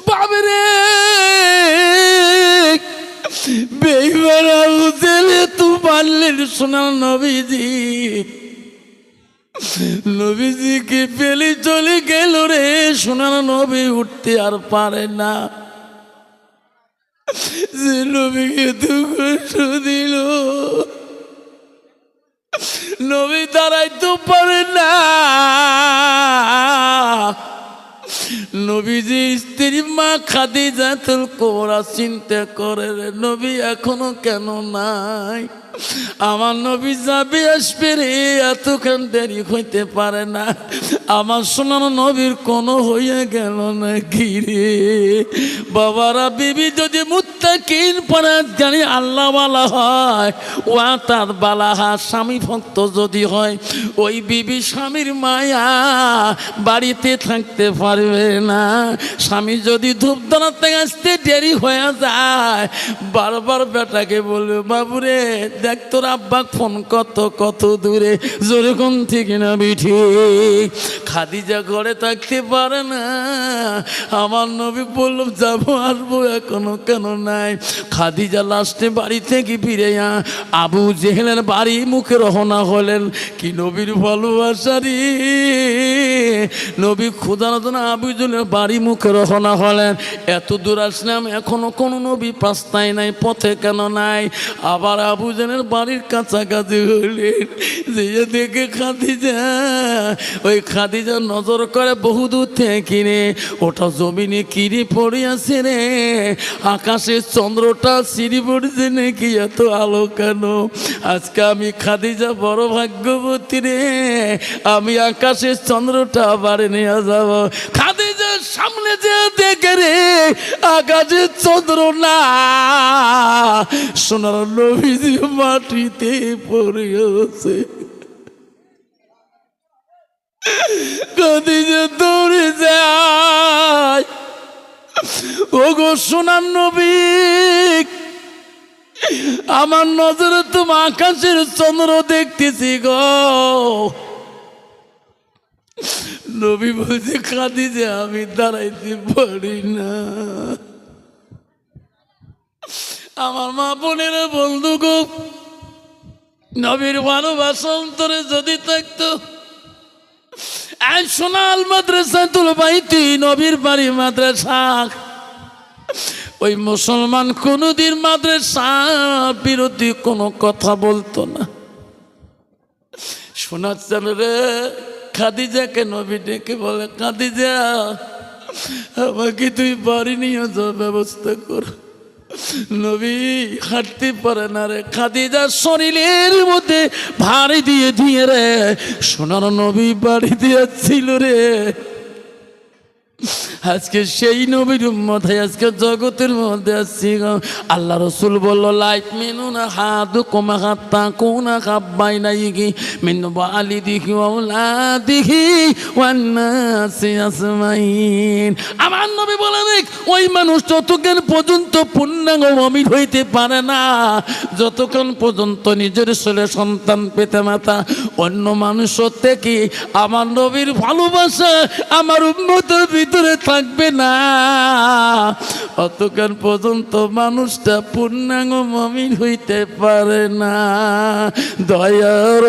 A: বাবরে বেঈমান আবু জেল তু পারলেন সোনার নবীজি, নবীজিকে পেলে চলে গেল রে। সোনার নবী উঠতে আর পারে না। যে নবীকে তো কষ্ট দিল, নবী দাঁড়াইতে পারে না। নবীজি স্ত্রী মা খাদিজাতুল কুবরা চিন্তা করে, রে নবী এখনো কেন নাই? আমার নবী যাবে আসবে রে, এতক্ষণ দেরি হইতে পারে না। আমার সোনার নবীর কোনো হইয়া গেল না কি রে? বাবারা, বিবি যদি মুত্তাকিন পরহেজগারি আল্লাহওয়ালা হয়, ওয়া তার বালাহা, স্বামী ভক্ত যদি হয়, ওই বিবি স্বামীর মায়া বাড়িতে থাকতে পারবে না। স্বামী যদি ধূপ দাঁড়াতে আসতে দেরি হয়ে যায়, বারবার বেটাকে বলবে, বাবুরে দেখ তোর আব্বা ফোন কত দূরে। যেরকম ঠিক না বিঠি? খাদিজা ঘরে থাকতে পারে না। আমার নবী বললাম যাবো আসবো, এখনো কেন নাই। খাদিজা লাস্টে বাড়ি থেকে ফিরে আবু জেহেলের বাড়ি মুখে রওনা হলেন। কি নবীর ভালোবাসারি, নবী খোদার জন্য আবু জেহেলের বাড়ি মুখে রওনা হলেন। এত দূর আসলাম, এখনো কোনো নবী পাস্তায় নাই, পথে কেন নাই। আবার আবু জেহেলের বাড়ির কাছাকাছি হলেন, যে দেখে খাদিজা, ওই খাদিজা নজর করে বহু দূর থেকে রে, ওটা জমিনে কিরি পড়ে আছে রে, আকাশে চন্দ্রটা সিঁড়ি পড়ছে নাকি, এত আলো কেন। আজকে আমি খাদিজা বড় ভাগ্যবতী রে, আমি আকাশের চন্দ্রটা বাড়ি নিয়ে যাব। খাদিজার সামনে যে দেখে রে আকাশের চন্দ্র না, সোনার নবীজি মাটিতে পড়ে আছে। খাদিজা দৌড়ে যায়, ওগো সোনার নবী, আমার নজরে তুমি আকাশের চন্দ্র দেখতেছি গো। নবী বলছে খাদিজা আমি দাঁড়াইতে পারি না। আমার মা বোনের বন্ধু গো, নবীর ভালোবাসা অন্তরে যদি থাকতো, সোনাল মাদ্রাসাতুল বাইতি, নবীর বাড়ি মাদ্রাসা, ওই মুসলমান কোনদিন মাদ্রাসা বিরোধী কোনো কথা বলতো না। শোনাচ্ছেন রে, খাদিজাকে নবী ডেকে বলে, খাদিজা আমাকে তুই বাড়ি নিয়ে যাওয়ার ব্যবস্থা কর। নবী হাঁটতে পারে না রে, খাদিজার শরীরের মধ্যে ভারী দিয়ে দিয়ে রে সোনার নবী বাড়ি দিয়েছিল রে। আজকে সেই নবীর উম্মত হয়ে আজকে জগতের মধ্যে আসছি। আল্লাহ রসুল বলল, লাইফ মেনু না হাত কমা হাত্তা কোনা খাব্বাই নাই কি মেনু বালি দেখি ওলা দেখি আসমাইন। আমার নবী বলে দেখ, ওই মানুষ যতক্ষণ পর্যন্ত পূর্ণাঙ্গ মুমিন হইতে পারে না, যতক্ষণ পর্যন্ত নিজের ছেলে সন্তান পেতে মাতা অন্য মানুষ থেকে আমার নবীর ভালোবাসা আমার উম্মতের ভিতরে থাকবে না, অতক্ষণ পর্যন্ত মানুষটা পূর্ণাঙ্গ মুমিন হইতে পারে না। দয়ার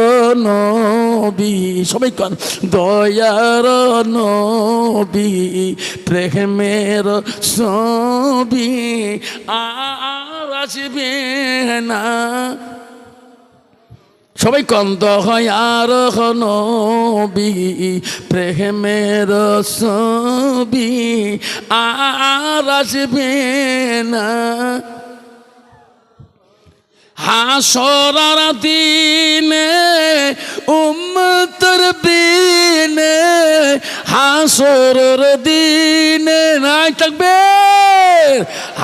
A: নবী, সবাই কন, দয়ার নবী প্রেমের ছবি আর আসবে না। সবাই কন, দয়ার নবী প্রেমের ছবি আর আসবে না। হাসরার দিনে উম্মতের বিনে, হাসরের দিনে নাই থাকবে,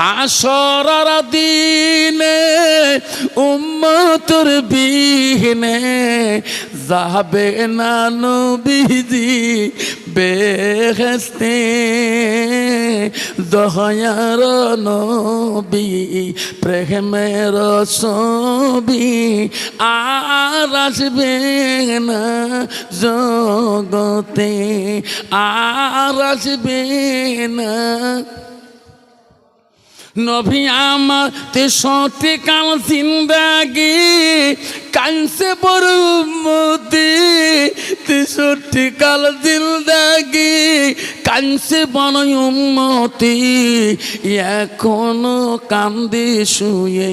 A: হাসরার দিনে উম্মতের বিনে যাবে না নবীজি বেহেশতে। দয়ার নবী প্রেমের ছবি আর আসবে না জগতে, আর আসবে না। নবী আমার 63 কাল জিন্দাগি কানসে বড় উম্মতি, 63 কাল জিন্দাগি কানসে বড় উম্মতি। এখনো কান্দে শুয়ে,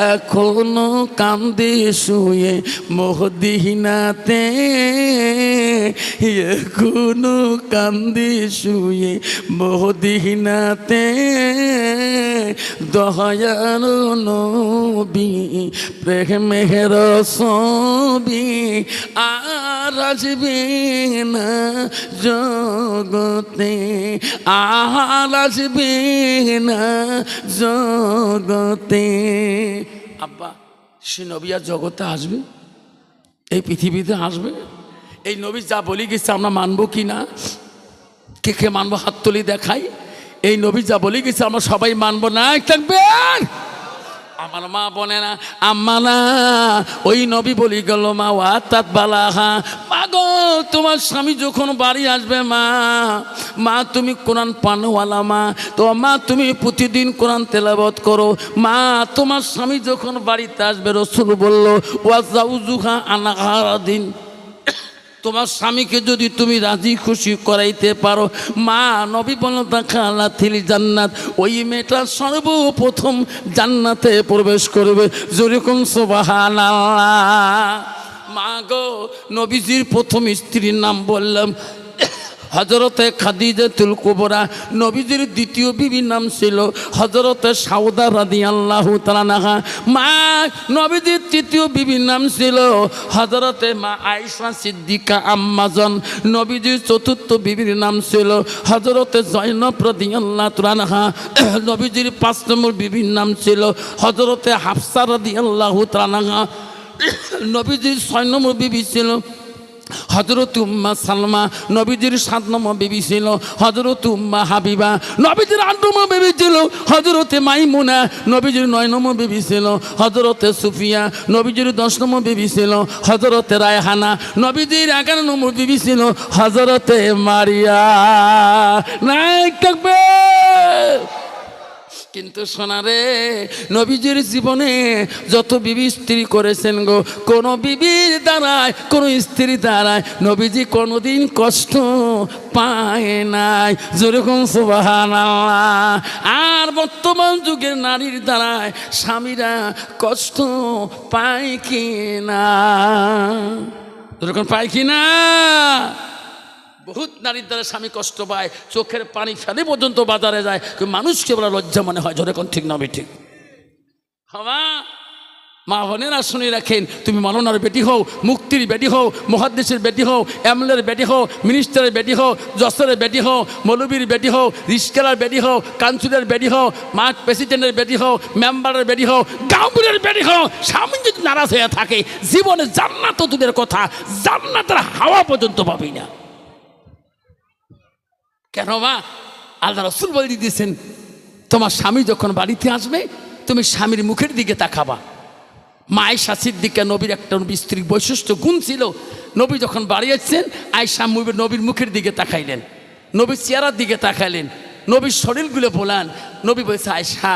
A: এখনো কান্দে শুয়ে মদিনাতে, এখনো কান্দে শুয়ে মদিনাতে। দয়ার নবী প্রেমের ছবি আর আসবে না জগতে, আর আসবে না জগতে। আব্বা, সে নবী আর জগতে আসবে, এই পৃথিবীতে আসবে। এই নবী যা বলি গেছে আমরা মানবো কি না? কে কে মানবো হাত তুলি দেখাই। এই নবী যা বলে গেছে আমরা সবাই মানবো না থাকবেন? আমার মা বলে না আম্মা না, ওই নবী বলি গেল মা ওয়াতাত বালাহা, মা গো তোমার স্বামী যখন বাড়ি আসবে মা, মা তুমি কোরআন পানওয়ালা মা, তো মা তুমি প্রতিদিন কোরআন তেলাওয়াত করো মা, তোমার স্বামী যখন বাড়িতে আসবে রাসূল বলল ওয়াজাউজুহা আনহারাদিন, তোমার স্বামীকে যদি তুমি রাজি খুশি করাইতে পারো মা, নবী বলল দাখালা থিল জান্নাত, ওই মেয়েটা সর্বপ্রথম জান্নাতে প্রবেশ করবে। যেরকম সুবহানাল্লাহ। মা গো নবীজির প্রথম স্ত্রীর নাম বললাম হযরতে খাদিজাতুল কুবরা, নবীজির দ্বিতীয় বিবির নাম ছিল হযরতে সাউদা রাদিয়াল্লাহু তাআলা আনহা। মা নবীজির তৃতীয় বিবির নাম ছিল হযরতে মা আয়েশা সিদ্দিকা আম্মাজান, নবীজির চতুর্থ বিবির নাম ছিল হযরতে জয়নব রাদিয়াল্লাহু তাআলা আনহা, নবীজির ৫ নম্বর বিবির নাম ছিল হযরতে হাফসা রাদিয়াল্লাহু তাআলা আনহা, নবীজির ৬ নম্বর বিবি ছিল হযরত উম্মা সালমা, নবীজির ৭ নম্বর বিবি ছিল হযরত উম্মা হাবিবা, নবীজির ৮ নম্বর বিবি ছিল হযরতে মাইমুনা, নবীজির ৯ নম্বর বিবি ছিল হযরতে সুফিয়া, নবীজির ১০ নম্বর বিবি ছিল হযরতে রায়হানা, নবীজির ১১ নম্বর বিবি ছিল হযরতে মারিয়া। নাই থাকবে। কিন্তু সোনারে নবীজির জীবনে যত বিবি স্ত্রী করেছেন গো, কোন বিবির দ্বারায় কোন স্ত্রী দ্বারায় নবীজি কোনোদিন কষ্ট পায় নাই। যেরকম সুবহানাল্লাহ। আর বর্তমান যুগের নারীর দ্বারায় স্বামীরা কষ্ট পায় কি না? যেরকম পায় কি না? বহুত নারীর দ্বারা স্বামী কষ্ট পায়, চোখের পানি ফেলে পর্যন্ত বাজারে যায়, মানুষকে বলা লজ্জা মনে হয়। যেরকম ঠিক না ঠিক হওয়া। মা বোনেরা শুনে রাখেন, তুমি মাওলানার বেটি হও, মুক্তির বেটি হও, মুহাদ্দিসের বেটি হও, এমএলএর বেটি হও, মিনিস্টারের বেটি হও, জসরের বেটি হও, মৌলবীর বেটি হও, রিস্কালার বেটি হও, কাউন্সিলের বেটি হও, মাঠ প্রেসিডেন্টের বেটি হও, মেম্বারের বেটি হও, গাঁওপুরের বেটি হও, স্বামী যদি নারাজ হয়ে থাকে জীবনে জান্নাত দূরের কথা, জান্নাতের হাওয়া পর্যন্ত পাবি না। কেন মা? আল্লাহ রাসূল বলে দিয়েছেন তোমার স্বামী যখন বাড়িতে আসবে তুমি স্বামীর মুখের দিকে তাকাবা। মা আয়েশা সিদ্দিকা, নবীর একটা স্ত্রীর বৈশিষ্ট্য গুণ ছিল, নবী যখন বাড়ি আসছেন আয়েশা নবীর মুখের দিকে তাকাইলেন, নবীর চেহারার দিকে তাকাইলেন, নবীর শরীরগুলো বলান। নবী বলছে আয়েশা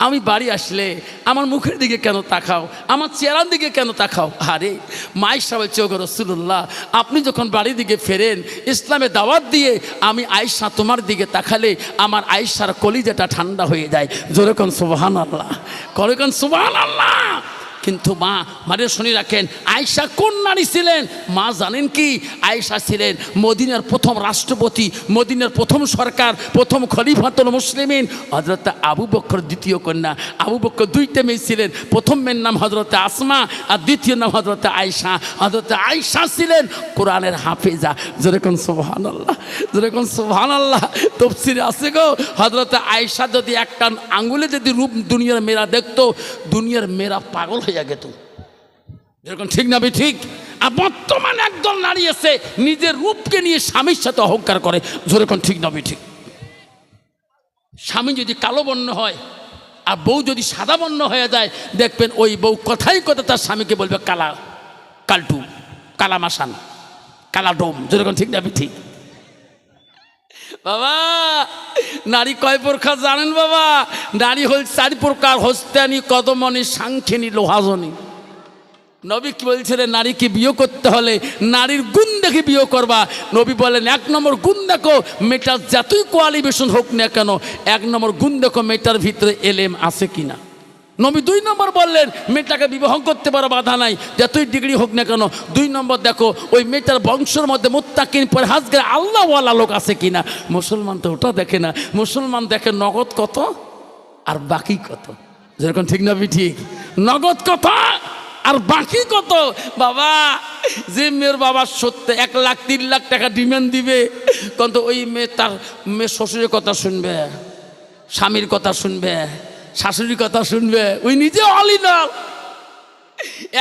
A: আমি বাড়ি আসলে আমার মুখের দিকে কেন তাকাও, আমার চেহারার দিকে কেন তাকাও? আরে মা আয়েশা বলছে ওগো রাসূলুল্লাহ, আপনি যখন বাড়ির দিকে ফেরেন ইসলামে দাওয়াত দিয়ে, আমি আয়েশা তোমার দিকে তাকালে আমার আয়েশার কলিজাটা ঠান্ডা হয়ে যায়। জোরে কোন সুবহানাল্লাহ, করে কোন সুবহানাল্লাহ। কিন্তু মা মানে শুনে রাখেন, আয়েশা কোন নারী ছিলেন? মা জানেন কি? আয়েশা ছিলেন মদিনার প্রথম রাষ্ট্রপতি, মদিনার প্রথম সরকার, প্রথম খলিফাতুল মুসলিমিন হযরত আবু বকর দ্বিতীয় কন্যা। আবু বকর 2টা মেয়ে ছিলেন, প্রথম মেয়ের নাম হযরত আসমা আর দ্বিতীয় নাম হযরত আয়েশা। হযরত আয়েশা ছিলেন কোরআনের হাফেজা। যেরকম সুবহানাল্লাহ, যেরকম সুবহানাল্লাহ। তাফসীরে আছে গো, হযরত আয়েশা যদি একটা আঙ্গুলে যদি রূপ দুনিয়ার মেয়েরা দেখতো, দুনিয়ার মেয়েরা পাগল হয়ে গেত। যেরকম ঠিক না ঠিক? আর বর্তমানে একদল নারী আছে নিজের রূপকে নিয়ে স্বামীর সাথে অহংকার করে। যেরকম ঠিক না ঠিক? স্বামী যদি কালো বর্ণ হয় আর বউ যদি সাদা বর্ণ হয়ে যায়, দেখবেন ওই বউ কথাই কথা তার স্বামীকে বলবে কালা কালটু, কালা মাসান, কালা ডোম। যেরকম ঠিক না ঠিক? বাবা নারী কয় প্রকার জানেন বাবা? নারী হল 4 প্রকার, হস্তানি, কদমনি, সাংখিনী, লোহাজনী। নবী কি বলছিলেন? নারীকে বিয়ে করতে হলে নারীর গুণ দেখে বিয়ে করবা। নবী বলেন 1 নম্বর গুণ দেখো, মেয়েটার যতই কোয়ালিফিকেশন হোক না কেন, 1 নম্বর গুণ দেখো মেয়েটার ভিতরে এলেম আছে কিনা। নবী 2 নম্বর বললেন মেয়েটাকে বিবাহ করতে পারো, বাধা নাই, যতই ডিগ্রি হোক না কেন। 2 নম্বর দেখো ওই মেয়েটার বংশের মধ্যে মুত্তাকিন পরহেজগার আল্লাহওয়ালা লোক আছে কিনা। মুসলমান তো ওটা দেখে না, মুসলমান দেখে নগদ কত আর বাকি কত। যেরকম ঠিক না ঠিক? নগদ কত আর বাকি কত। বাবা যে মেয়ের বাবা সত্যি 1 লাখ 3 লাখ টাকা ডিমান্ড দিবে, কিন্তু ওই মেয়ে তার মেয়ে শ্বশুরের কথা শুনবে, স্বামীর কথা শুনবে, শাশুড়ির কথা শুনবে, ওই নিজে অলি না।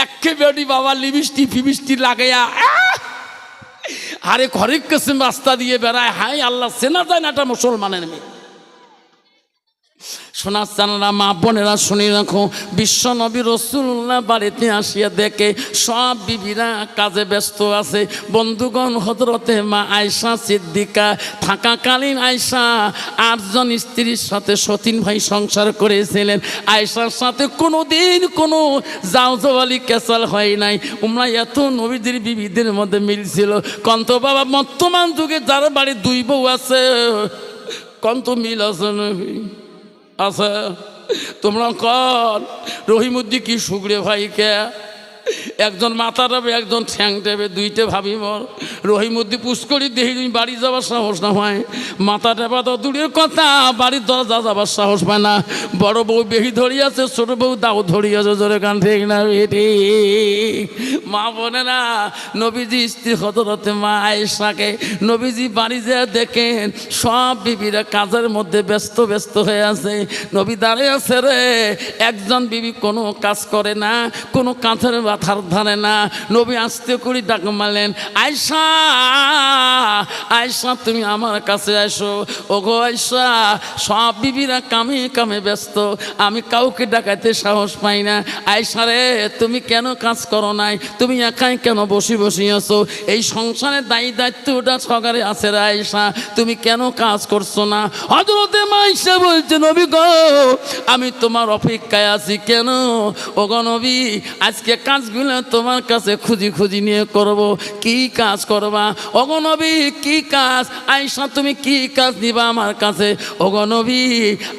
A: একে বেটি বাবা লিপস্টিক ফিবিস্টিক লাগাইয়া আরে ঘরের কিসিম রাস্তা দিয়ে বেড়ায়। হাই আল্লাহ, চেনা যায় না এটা মুসলমানের মেয়ে। সোনার চানারা মা বোনেরা শুনে রাখো, বিশ্ব নবী রাসূলুল্লাহ বাড়িতে আসিয়া দেখে সব বিবিরা কাজে ব্যস্ত আছে। বন্ধুগণ, হযরতে মা আয়েশা সিদ্দিকা থাকাকালীন আয়েশা 8 জন স্ত্রীর সাথে সতীন ভাই সংসার করেছিলেন। আয়েশার সাথে কোনোদিন কোনো জাওজাওয়ালি কেসাল হয় নাই। উমরা এত নবীদের বিবিদের মধ্যে মিল ছিল। কন্ত বাবা, বর্তমান যুগে যার বাড়ি 2 বউ আছে, কন্ত মিল আছে নবী আচ্ছা তোমরা কর রহিমুদ্দি কি সুগরে ভাইকে একজন মাথা দেবে, একজন ঠ্যাং দেবে, 2টে ভাবি মর। রহিমুদ্দি পুষ্করি দেহি বাড়ি যাবার সাহস না হয়, মাথা টেপা তো দূরের কথা, বাড়ির দরজা যাবার সাহস পায় না। বড় বউ বেহি ধরিয়াছে, ছোট বউ দাও ধরিয়াছে, জোরে গান ঠিক না বেটি? মা বোনেরা, নবীজি স্ত্রী হযরতে মা আয়েশাকে নবীজি বাড়ি যা দেখেন সব বিবিরা কাজের মধ্যে ব্যস্ত ব্যস্ত হয়ে আছে। নবী দাঁড়িয়ে আছে রে, একজন বিবি কোনো কাজ করে না, কোনো কাঁথের মাথার ধারে না। নবী আস্তে করে ডাক মারলেন, আয়েশা আয়েশা তুমি আমার কাছে আসো। ওগো আয়েশা, সব বিবিরা কামে কামে ব্যস্ত, আমি কাউকে ডাকাইতে সাহস পাই না। আয়েশা রে, তুমি কেন কাজ করো নাই? তুমি একাই কেন বসে বসে আছো? এই সংসারের দায়ী দায়িত্বটা সকারে আছে রে আয়েশা, তুমি কেন কাজ করছো না? হযরতে মা আয়েশা বলছে, নবী গো, আমি তোমার অপেক্ষায় আছি। কেন? ওগো নবী, আজকে কাজগুলো তোমার কাছে খুঁজি খুঁজি নিয়ে করব। কি কাজ করবা? ওগো নবী, কি কাজ? আয়েশা, তুমি কি কাজ দিবা আমার কাছে? ওগো নবী,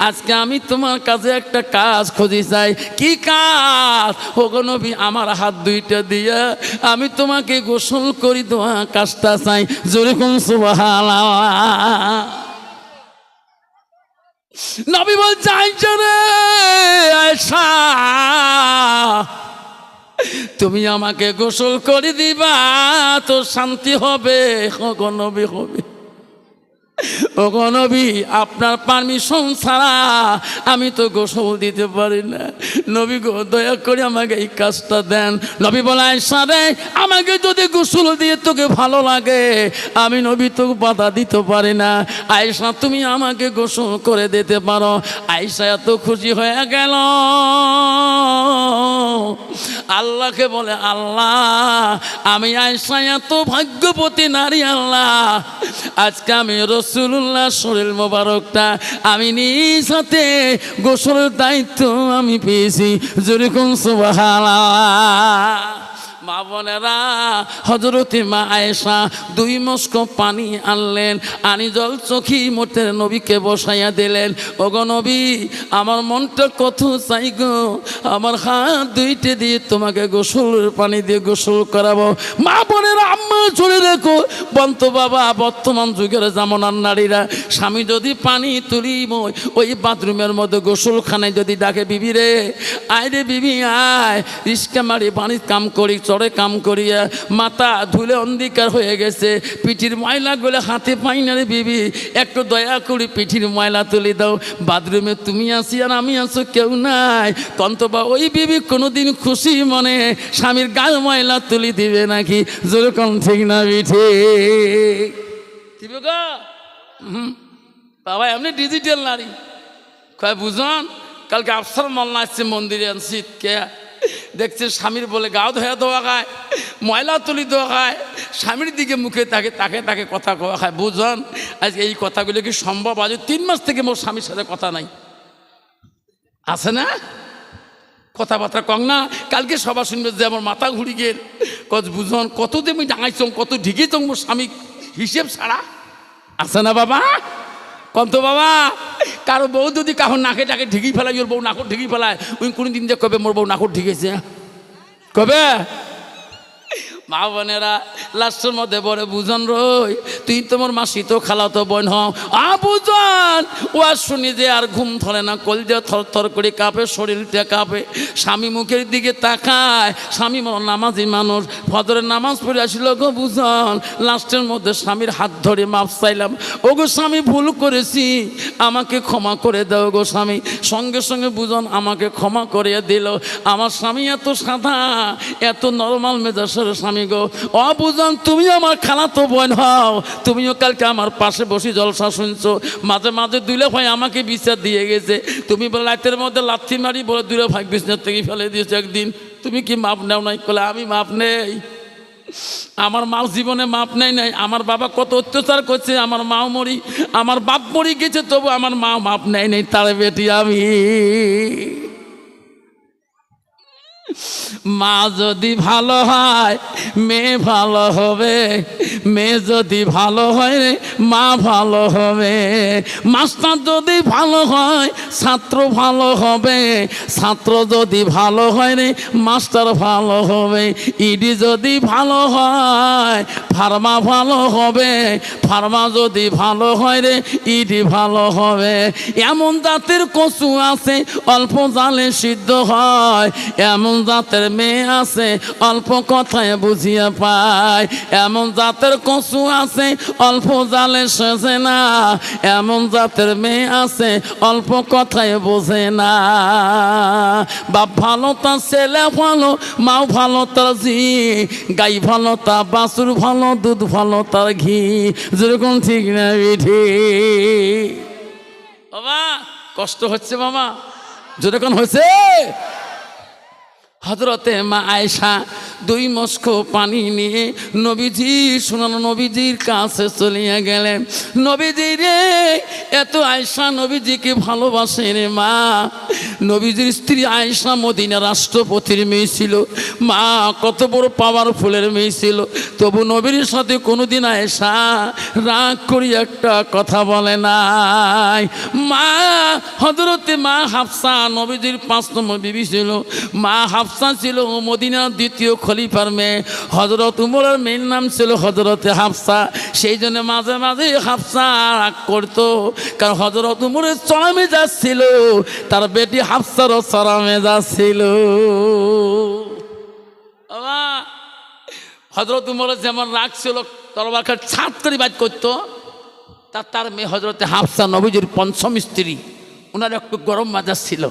A: আজকে আমি তোমার কাছে একটা কাজ খুঁজি চাই। কি কাজ? ওগো নবী, আমার হাত 2টা দিয়া আমি তোমাকে গোসল করি দেওয়া কাজটা চাই। জোরে কোন সুবহানাল্লাহ। নবী বলছে, আয়েশা রে, আয়েশা তুমি আমাকে গোসল করে দিবা তো শান্তি হবে। ওগো নবী হবে। ওগো নবী, আপনার পারমিশন ছাড়া আমি তো গোসল দিতে পারি না। নবী গো, দয়া করে আমাকে এই কাজটা দেন। নবী বলে, আয়েশা রে, আমাকে যদি গোসল দিয়ে তোকে ভালো লাগে, আমি নবী তোকে বাধা দিতে পারি না। আয়েশা, তুমি আমাকে গোসল করে দিতে পারো। আয়েশা এত খুশি হয়ে গেল, আল্লাহকে বলে, আল্লাহ, আমি আয়েশা এত ভাগ্যবতী নারী, আল্লাহ আজকে আমি রাসূলুল্লাহ শরীর মোবারকটা আমি নিজ হাতে গোসলের দায়িত্ব আমি পেয়েছি। জোরে কোন সুবহানাল্লাহ। মা বোনেরা, হযরতে মা আয়েশা 2 মস্ক পানি আনলেন, আনি জল চোখি মোটে নবীকে বসাইয়া দিলেন। ওগো নবী, আমার মনটা কত চাই গো, আমার হাত 2টে দিয়ে তোমাকে গোসলের পানি দিয়ে গোসল করাবো। মা বোনেরা, আম্মা চলে রেখো, বন্ত বাবা, বর্তমান যুগের জামানার নারীরা স্বামী যদি পানি তুলি ওই বাথরুমের মধ্যে গোসলখানায় যদি ডাকে, বিবি রে, আয় রে বিবি আয়, রিস্কা মারি পানির কাম করি, চড়ে কাম করিয়া মাথা ধুলে অন্ধকার হয়ে গেছে, পিঠির ময়লাগুলো হাতে পাই না রে বিবি, একটু দয়া করে পিঠির ময়লা তুলে দাও। বাথরুমে তুমি আসি আর আমি আছো, কেউ নাই। কন্তবা ওই বিবি কোনোদিন খুশি মনে স্বামীর গায়ে ময়লা তুলে দিবে নাকি? জোরে কোন ঠিক না বিঠে দিবে গো? বাবা এমনি ডিজিটাল নারী কয় বুঝন। কালকে আফসার মোল্লা আসছে মন্দিরে, শীতকে দেখছে স্বামীর বলে গাও ধোয়া দেওয়া খায়, ময়লা তুলি দেওয়া খায়, স্বামীর দিকে মুখে তাকে তাকে তাকে কথা কওয়া খায়। বুঝন, আজকে এই কথাগুলো কি সম্ভব? আজ 3 মাস থেকে মোর স্বামীর সাথে কথা নাই, আছে না? কথাবার্তা কং না। কালকে সবার শুনবে যে আমার মাথা ঘুরি গেল, কত বুঝন, কত দেমি ডাঙাইছ, কত ঢিকেছ মোর স্বামী, হিসেব ছাড়া, আছে না বাবা? কন্ত বাবা, কারো বউ যদি কাহো নাকে টাকে ঢিকি ফেলায়, ওর বউ নাকর ঢিকি ফেলায়, ওই কোনোদিন যে কবে মোর বউ নাকর ঢিকেছে? কবে? মা বোনেরা, লাস্টের মধ্যে বলে, বুঝন রই, তুই তোমার মাসি তো খালাতো বোন হও। বুঝন, ও আর শুনি যে আর ঘুম ধরে না, কলজা থর থর করে কাঁপে, শরীরটা কাঁপে। স্বামী মুখের দিকে তাকায়, স্বামী মন নামাজি মানুষ, ফজরের নামাজ পড়ে আসিল গো। বুঝন, লাস্টের মধ্যে স্বামীর হাত ধরে মাপ চাইলাম, ও গো স্বামী, ভুল করেছি, আমাকে ক্ষমা করে দাও গো স্বামী। সঙ্গে সঙ্গে বুঝন আমাকে ক্ষমা করে দিল। আমার স্বামী এত সাদা, এত নরমাল মেজাজের স্বামী স্বামী গো, অবুজন তুমি আমার খালাতো বোন হও, তুমিও কালকে আমার পাশে বসে জলসা শুনছো, মাঝে মাঝে দুলে ভাই আমাকে বিচার দিয়ে গেছে, তুমি বলে রাতের মধ্যে লাথি মারি বলে দুলে ভাই বিছনার থেকে ফেলে দিয়েছো একদিন, তুমি কি মাপ নেও নাই? বলে আমি মাপ নেই, আমার মাও জীবনে মাপ নেই নাই, আমার বাবা কত অত্যাচার করছে, আমার মাও মরি, আমার বাপ মরি গেছে, তবু আমার মা মাপ নেই নেই, তার বেটি আমি। মা যদি ভালো হয় মেয়ে ভালো হবে, মেয়ে যদি ভালো হয় রে মা ভালো হবে, মাস্টার যদি ভালো হয় ছাত্র ভালো হবে, ছাত্র যদি ভালো হয় রে মাস্টার ভালো হবে, ইডি যদি ভালো হয় ফার্মা ভালো হবে, ফার্মা যদি ভালো হয় রে ইডি ভালো হবে। এমন জাতের কচু আছে অল্প জালে সিদ্ধ হয়, এমন জাতের মেয়ে আছে অল্প কথায় বুঝিয়া পায়, এমন জাতের কচু আছে অল্প জালে সেজে না, এমন জাতের মেয়ে আছে অল্প কথায় বোঝে না। বাপ ভালো তার ছেলে ভালো, মাও ভালো তার জি, গাই ভালো তার বাছুর ভালো, দুধ ভালো তার ঘি, যেরকম ঠিক না বিধি। বাবা কষ্ট হচ্ছে মামা, যেরকম হয়েছে। হযরতে মা আয়েশা 2 মস্ক পানি নিয়ে নবীজি শোনানো নবীজির কাছে চলিয়া গেলেন। নবীজি রে, এত আয়েশা নবীজিকে ভালোবাসে রে মা। নবীজির স্ত্রী আয়েশা মদিনা রাষ্ট্রপতির মেয়ে ছিল, মা কত বড় পাওয়ারফুলের মেয়ে ছিল, তবু নবীর সাথে কোনোদিন আয়েশা রাগ করি একটা কথা বলে নাই। মা হযরতে মা হাফসা নবীজির 5 নম্বর বিবি ছিল, মা হাফসা ছিল মদিনার 2য় খলিফার মেয়ে, হযরত উমরের মেয়ের নাম ছিল হযরতে হাফসা। সেই জন্য মাঝে মাঝে হাফসা রাগ করতো, কারণ হযরত উমরের চড়া মেজাজ ছিল, তার বেটি হাফসারও চড়া মেজাজ ছিল। হযরত উমরের যেমন রাগ ছিল তরবার খাট ছাট করে বাজ করতো, তার মেয়ে হযরতে হাফসা নবীজির 5ম স্ত্রী, ওনার একটু গরম মেজাজ ছিল।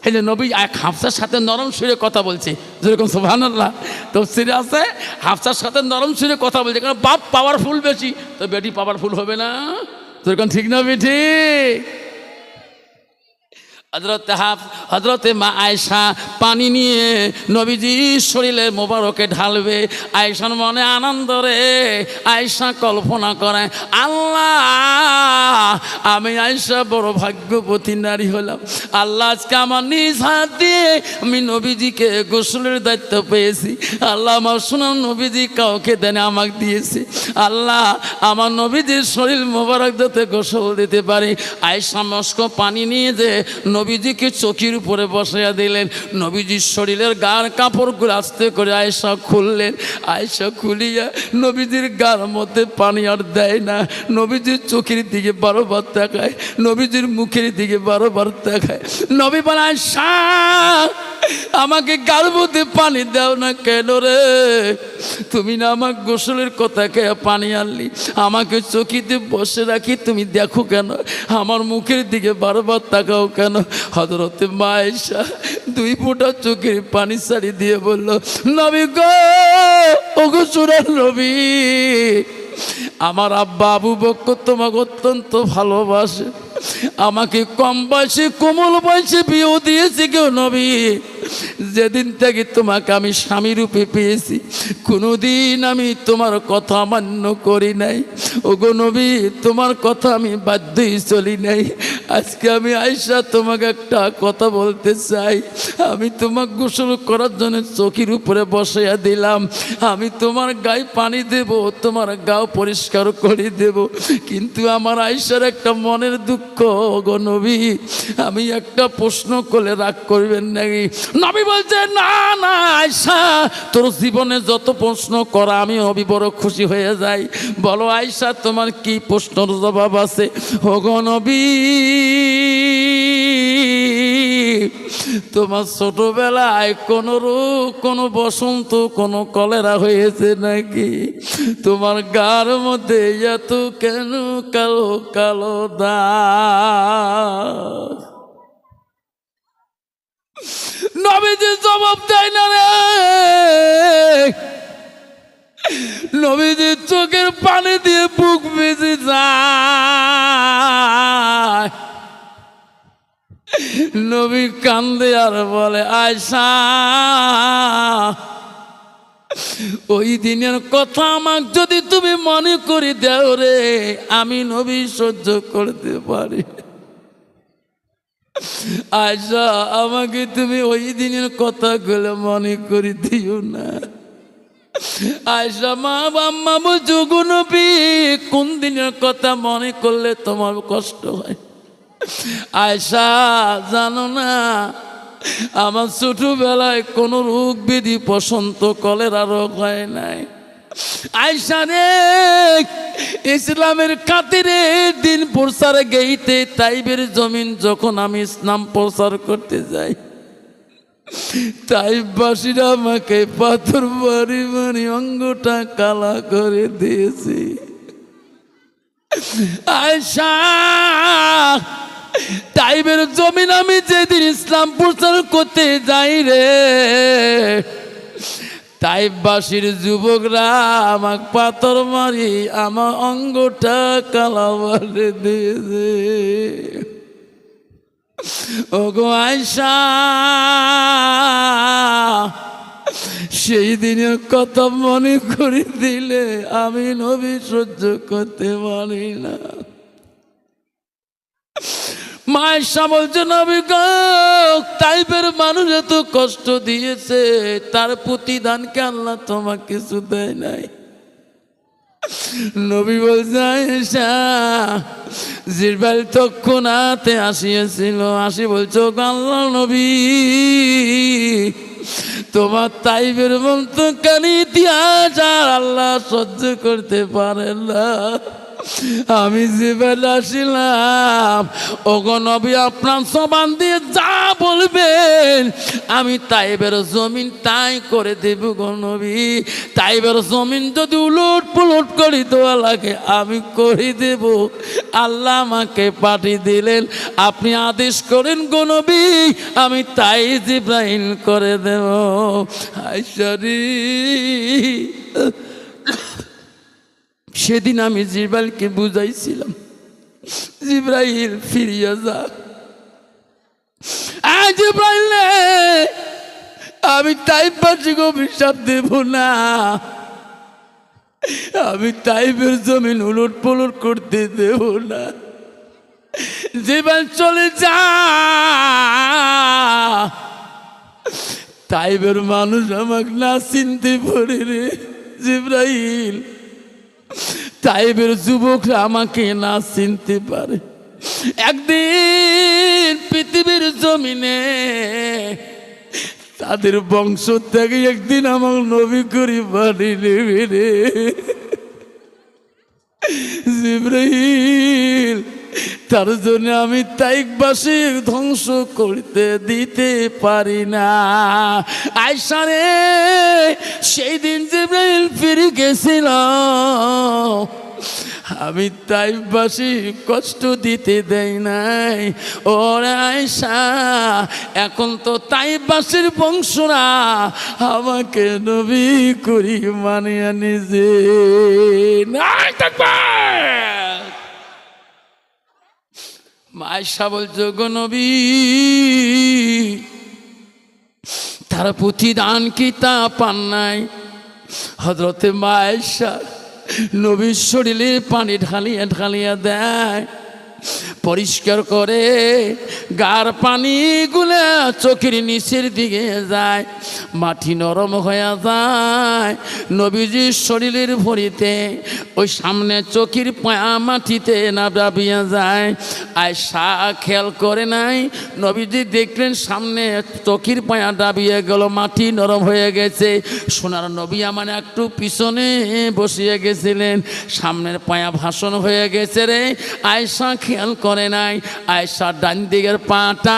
A: এই যে নবী এক হাফসার সাথে নরম সুরে কথা বলছে, যেরকম সুবহানাল্লাহ তাফসীরে আছে, হাফসার সাথে নরম সুরে কথা বলছে, কারণ বাপ পাওয়ারফুল বেশি, তো বেটি পাওয়ারফুল হবে না, যেরকম ঠিক না বেটি। হযরতে মা আয়েশা পানি নিয়ে নবীজির শরীরে মোবারকে ঢালবে, আয়েশার মনে আনন্দ রে। আয়েশা কল্পনা করে, আল্লাহ আমি আয়েশা বড় ভাগ্যবতী নারী হলাম, আল্লাহ আজকে আমার নিজ হাত দিয়ে আমি নবীজিকে গোসলের দায়িত্ব পেয়েছি, আল্লাহ আমার সোনার নবীজি কাউকে দেন আমাকে দিয়েছে, আল্লাহ আমার নবীজির শরীর মোবারক যাতে গোসল দিতে পারি। আয়েশা মস্ক পানি নিয়ে যে নবীজিকে চকির উপরে বসাইয়া দিলেন, নবীজির শরীরের গার কাপড়গুলো আস্তে করে আয়েশা খুললেন, আয়েশা খুলিয়া নবীজির গার মধ্যে পানি আর দেয় না, নবীজির চোখের দিকে 12 বার তাকায়, নবীজির মুখের দিকে 12 বার তাকায়। নবী বলে, আয়েশা আমাকে গার মধ্যে পানি দাও না কেন রে? তুমি না আমার গোসলের কথা কে পানি আনলি, আমাকে চকিতে বসে রাখি তুমি দেখো কেন, আমার মুখের দিকে 12 বার তাকাও কেন? হযরতে মা আয়েশা 2 ফোঁটা চোখের পানি ছাড়ি দিয়ে বলল, নবী গো, ওগো সুরার নবী, আমার আব্বা আবু বকর তোমাকে অত্যন্ত ভালোবাসে, আমাকে কম বয়সে কোমল বয়সে বিয়ে দিয়েছে কেউ নবী, যেদিন থেকে তোমাকে আমি স্বামী রূপে পেয়েছি কোনোদিন আমি তোমার কথা মান্য করি নাই, ওগো নবী তোমার কথা আমি বাধ্যই চলি নাই। আজকে আমি আয়েশা তোমাকে একটা কথা বলতে চাই, আমি তোমাকে গোসল করার জন্য চকির উপরে বসাইয়া দিলাম, আমি তোমার গায়ে পানি দেব, তোমার গাও পরিষ্কার করে দেব, কিন্তু আমার আয়েশার একটা মনের দুঃখ গো নবী, আমি একটা প্রশ্ন করলে রাগ করবেন নাকি? নবী বলছে, না না আয়েশা, তোর জীবনে যত প্রশ্ন করা আমি নবী বড় খুশি হয়ে যাই, বলো আয়েশা তোমার কি প্রশ্নের জবাব আছে? ওগো নবী, তোমার ছোটবেলায় কোনো রোগ, কোনো বসন্ত, কোনো কলেরা হয়েছে নাকি? তোমার গার মধ্যে এত কেন কালো কালো দাগ? নবীজি জবাব দেয় না রে। নবীজির চোখের পানি দিয়ে বুক ভিজে যায়। নবী কান্দে আর বলে, আয়েশা ওই দিনের কথা আমাকে যদি তুমি মনে করে দাও রে, আমি নবী সহ্য করতে পারি। আয়েশা আমাকে তুমি ওই দিনের কথাগুলো মনে করে দিও না। আয়েশা মা আম্মা বলছো গো নবী কোন দিনের কথা মনে করলে তোমার কষ্ট হয়? আয়েশা জানো না আমার ছোটবেলায় কোনো রোগ ব্যাধি বসন্ত কলেরা রোগ হয় নাই। আয়েশা রে ইসলামের খাতিরে দিন প্রচার গেইতে তাইবের জমিন যখন আমি ইসলাম প্রচার করতে যাই, তাইবাসীরা আমাকে পাথর মারি মারি অঙ্গটা কালা করে দিয়েছি। আয়েশা তাইবের জমিন আমি যেদিন ইসলাম প্রচার করতে যাই রে, তাইবাসীর যুবকরা আমাকে পাথর মারি আমার অঙ্গটা কালা করে দিয়েছে। ওগো আয়েশা সেই দিনের কথা মনে করে দিলে আমি নবী সহ্য করতে পারি না। মা আয়েশা বলছে নবী গো তাইবের মানুষ এত কষ্ট দিয়েছে, তার প্রতিদানকে আল্লাহ তোমাকে কিছু দেয় নাই। নবী বলছে আয়েশা জিবরাইল তৎক্ষণাৎ আসিয়াছিল, আসি বলছো আল্লাহ নবী তোমার তাইবের মতো কানি ইতিহাস আর আল্লাহ সহ্য করতে পারে না। আমি জিবরাইল আসিলাম, ওগো নবী আপনার জবান দিয়ে যা বলবেন আমি তাইবের জমিন তাই করে দেব গো নবী। তাইবের জমিন যদি উলট পুলট করে দেওয়া লাগে আমি করে দেব। আল্লাহ আমাকে পাঠিয়ে দিলেন, আপনি আদেশ করেন গো নবী আমি তাই জিবরাইল করে দেব। আয়েশা রে সেদিন আমি জিবরাইলকে বুঝাইছিলাম, জিবরাইল ফিরিয়া যা, জিবরাইল আমি তাইবাসীকে অভিশাপ দেব না, আমি তাইবের জমিন উলট পুলট করতে দেব না। জিবরাইল চলে যা, তাইবের মানুষ আমাকে না চিনতে পারে রে জিবরাইল, তাইবের যুবকরা আমাকে না চিনতে পারে। একদিন পৃথিবীর জমিনে তাদের বংশ থেকে একদিন আমার নবী করে বাড়ি নেবে রে জিবরাইল। তার জন্য আমি তাইবাসী ধ্বংস করতে দিতে পারি না। আয়েশা রে সেই দিন জিবরাইল ফিরে গেছিল, আমি তাইবাসী কষ্ট দিতে দেই নাই। ওরে আয়েশা এখন তো তাইবাসীর বংশরা আমাকে নবী করি মানিয়ে নিজে নাই থাকবে। আয়েশা বলছো গো নবী তার প্রতিদান কি তা পান নাই? হযরতে মা আয়েশা নবীর শরীরে পানি ঢালিয়া ঢালিয়া দেয়, পরিষ্কার করে গার পানিগুলা চোখের নিচের দিকে যায়, মাটি নরম হয়ে যায় নবীজির শরীরের ভরিতে, ওই সামনে চোখের পায়া মাটিতে না ডাবিয়া যায়। আয়েশা খেয়াল করে নাই, নবীজি দেখলেন সামনে চোখের পায়া ডাবিয়ে গেল, মাটি নরম হয়ে গেছে। সোনার নবী আমার একটু পিছনে বসিয়ে গেছিলেন, সামনের পায়া ভাষণ হয়ে গেছে রে। আয়েশা খেয়াল করে নাই আয়েশার ডান দিকের পাটা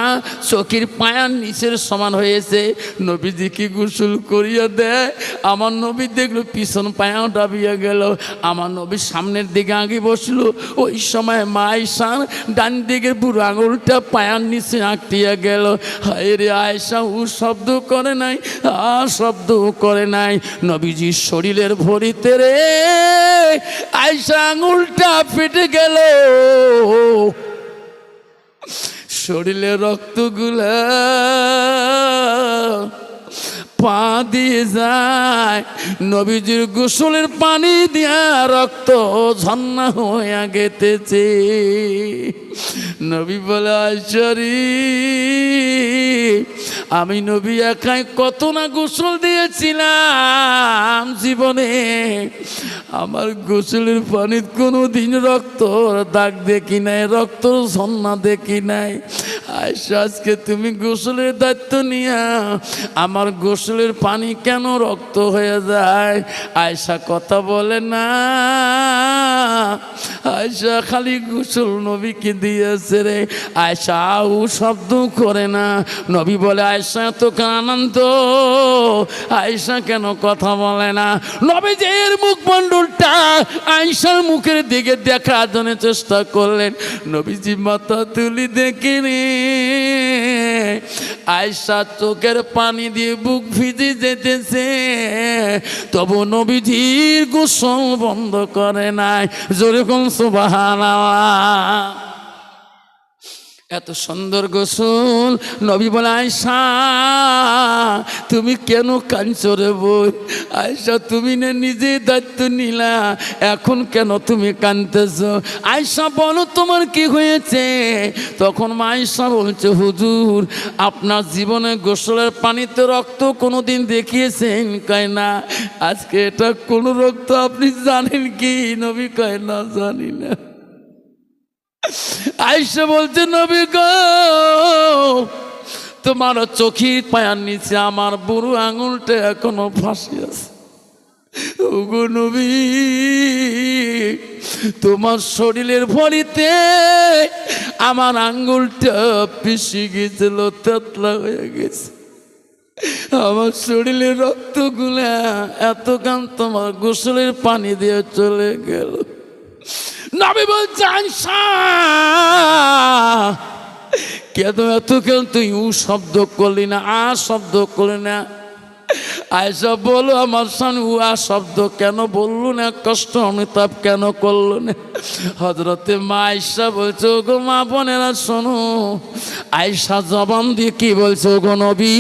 A: চোখের পায়ার নিচের সমান হয়েছে। নবীজি কি গোসল করিয়া দেয়, আমার নবী দেখলো পিছন পায়াও ডাবিয়া গেল। আমার নবীর সামনের দিকে আগে বসলো, ওই সময় মা আয়েশার ডান দিকের বুড়ো আঙুলটা পায়ার নিচে আঁকটিয়া গেল। হায় রে, আয়েশা ও শব্দ করে নাই, শব্দ করে নাই। নবীজির শরীরের ভরিতে রে আয়েশা আঙুলটা ফেটে গেল, শরীরে রক্তগুলা পা দিয়ে যায়। নবীজির গোসলের পানি দিয়া রক্ত ঝর্ণা হইয়া গেতেছে। নবী বলে, আয়েশারি আমি নবী একাই কত না গোসল দিয়েছিলাম জীবনে, আমার গোসলের পানির কোনো দিন রক্ত দাগ দেখি নাই, রক্ত ঝর্ণা দেখি নাই। আয়েশা আজকে তুমি গোসলের দায়িত্ব নিয়া আমার গোসলের পানি কেন রক্ত হয়ে যায়? আয়েশা কথা বলে না, আয়েশা খালি গোসল নবীকে দিয়েছে রে। আয়েশা ও শব্দ করে না। নবী বলে, আয়েশা তো আনন্দ, আয়েশা কেন কথা বলে না? নবীজির মুখমণ্ডলটা আয়েশার মুখের দিকে দেখার জন্য চেষ্টা করলেন। নবীজি মাথা তুলি দেখেনি, আয়েশা চোখের পানি দিয়ে বুক ভিজে যেতেছে, তবু নবীজির গোসল বন্ধ করে নাই। জোরে কোন সুবহানাল্লাহ। এত সুন্দর গোসল। নবী বলে, আয়েশা তুমি কেন কাঁদছো রে বোন? আয়েশা তুমি না নিজে দায়িত্ব নিলা, এখন কেন তুমি কাঁদতেছো? আয়েশা বলো তোমার কি হয়েছে? তখন মা আয়েশা বলছে, হুজুর আপনার জীবনে গোসলের পানিতে রক্ত কোনোদিন দেখিয়েছেন? কয় না। আজকে এটা কোন রক্ত আপনি জানেন কি? নবী কয় না, জানি না। আয়েশা বলছে, নবী গো তোমার চোখের পায়ার নিচে আমার বুড়ো আঙুলটা এখনো ফাঁসি আছে। ওগো নবী তোমার শরীরের ভরিতে আমার আঙ্গুলটা পিষে গেছিল, তেতলা হয়ে গেছে, আমার শরীরের রক্তগুলা এত গান তোমার গোসলের পানি দিয়ে চলে গেল। নবী বলছে, আয়েশা কেন এত কেন তুই উ শব্দ করলি না, শব্দ করলি না? আয়েশা বলো, আমার সামনে উয়া শব্দ কেন বললো না, কষ্ট অনুতাপ কেন করলো না? হযরতে মা আয়েশা বলছো, গো মা বোনেরা শোনো। আয়েশা জবান দিয়ে কি বলছো, গো নবী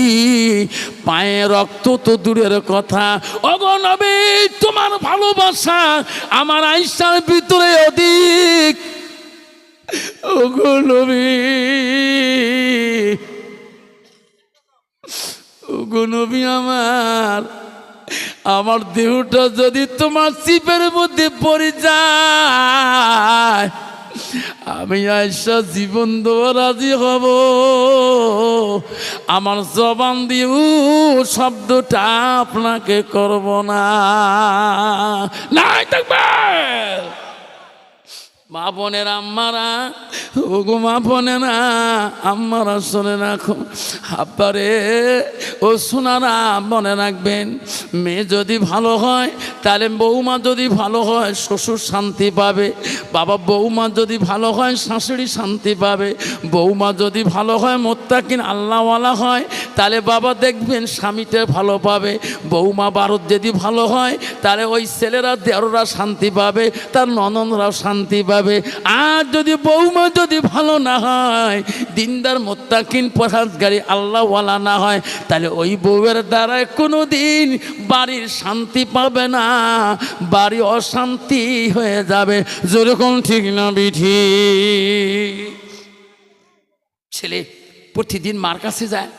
A: পায়ে রক্ত তো দূরের কথা, ওগো নবী তোমার ভালোবাসা আমার আয়েশার ভিতরে অধিক। ওগো নবী, ওগো নবী আমার দেহটা যদি তোমার চিপের মধ্যে পড়ে যায়, আমি আয়েশা জীবন দেওয়া রাজি হব। আমার জবান দিয়ে শব্দটা আপনাকে করব না। নাই থাকবে মা বোনের আম্মারা, ওগো মা বোনেরা আম্মারা শোনে রাখো। আব্বারে ও সোনারা মনে রাখবেন, মেয়ে যদি ভালো হয় তাহলে বৌমা যদি ভালো হয় শ্বশুর শান্তি পাবে, বাবা বৌমা যদি ভালো হয় শাশুড়ি শান্তি পাবে, বৌমা যদি ভালো হয় মুত্তাকিন আল্লাহওয়ালা হয় তাহলে বাবা দেখবেন স্বামীটা ভালো পাবে, বৌমা বারত যদি ভালো হয় তাহলে ওই ছেলেরা দেওররা শান্তি পাবে, তার ননদরাও শান্তি পাবে। আর যদি বৌমা যদি ভালো না হয়, দিনদার মুত্তাকিন পরহেজগারি আল্লাহওয়ালা না হয়, তাহলে ওই বউয়ের দ্বারায় কোনো দিন বাড়ির শান্তি পাবে না, বাড়ি অশান্তি হয়ে যাবে। যেরকম ঠিক না বিধি? ছেলে প্রতিদিন মার কাছে যায়,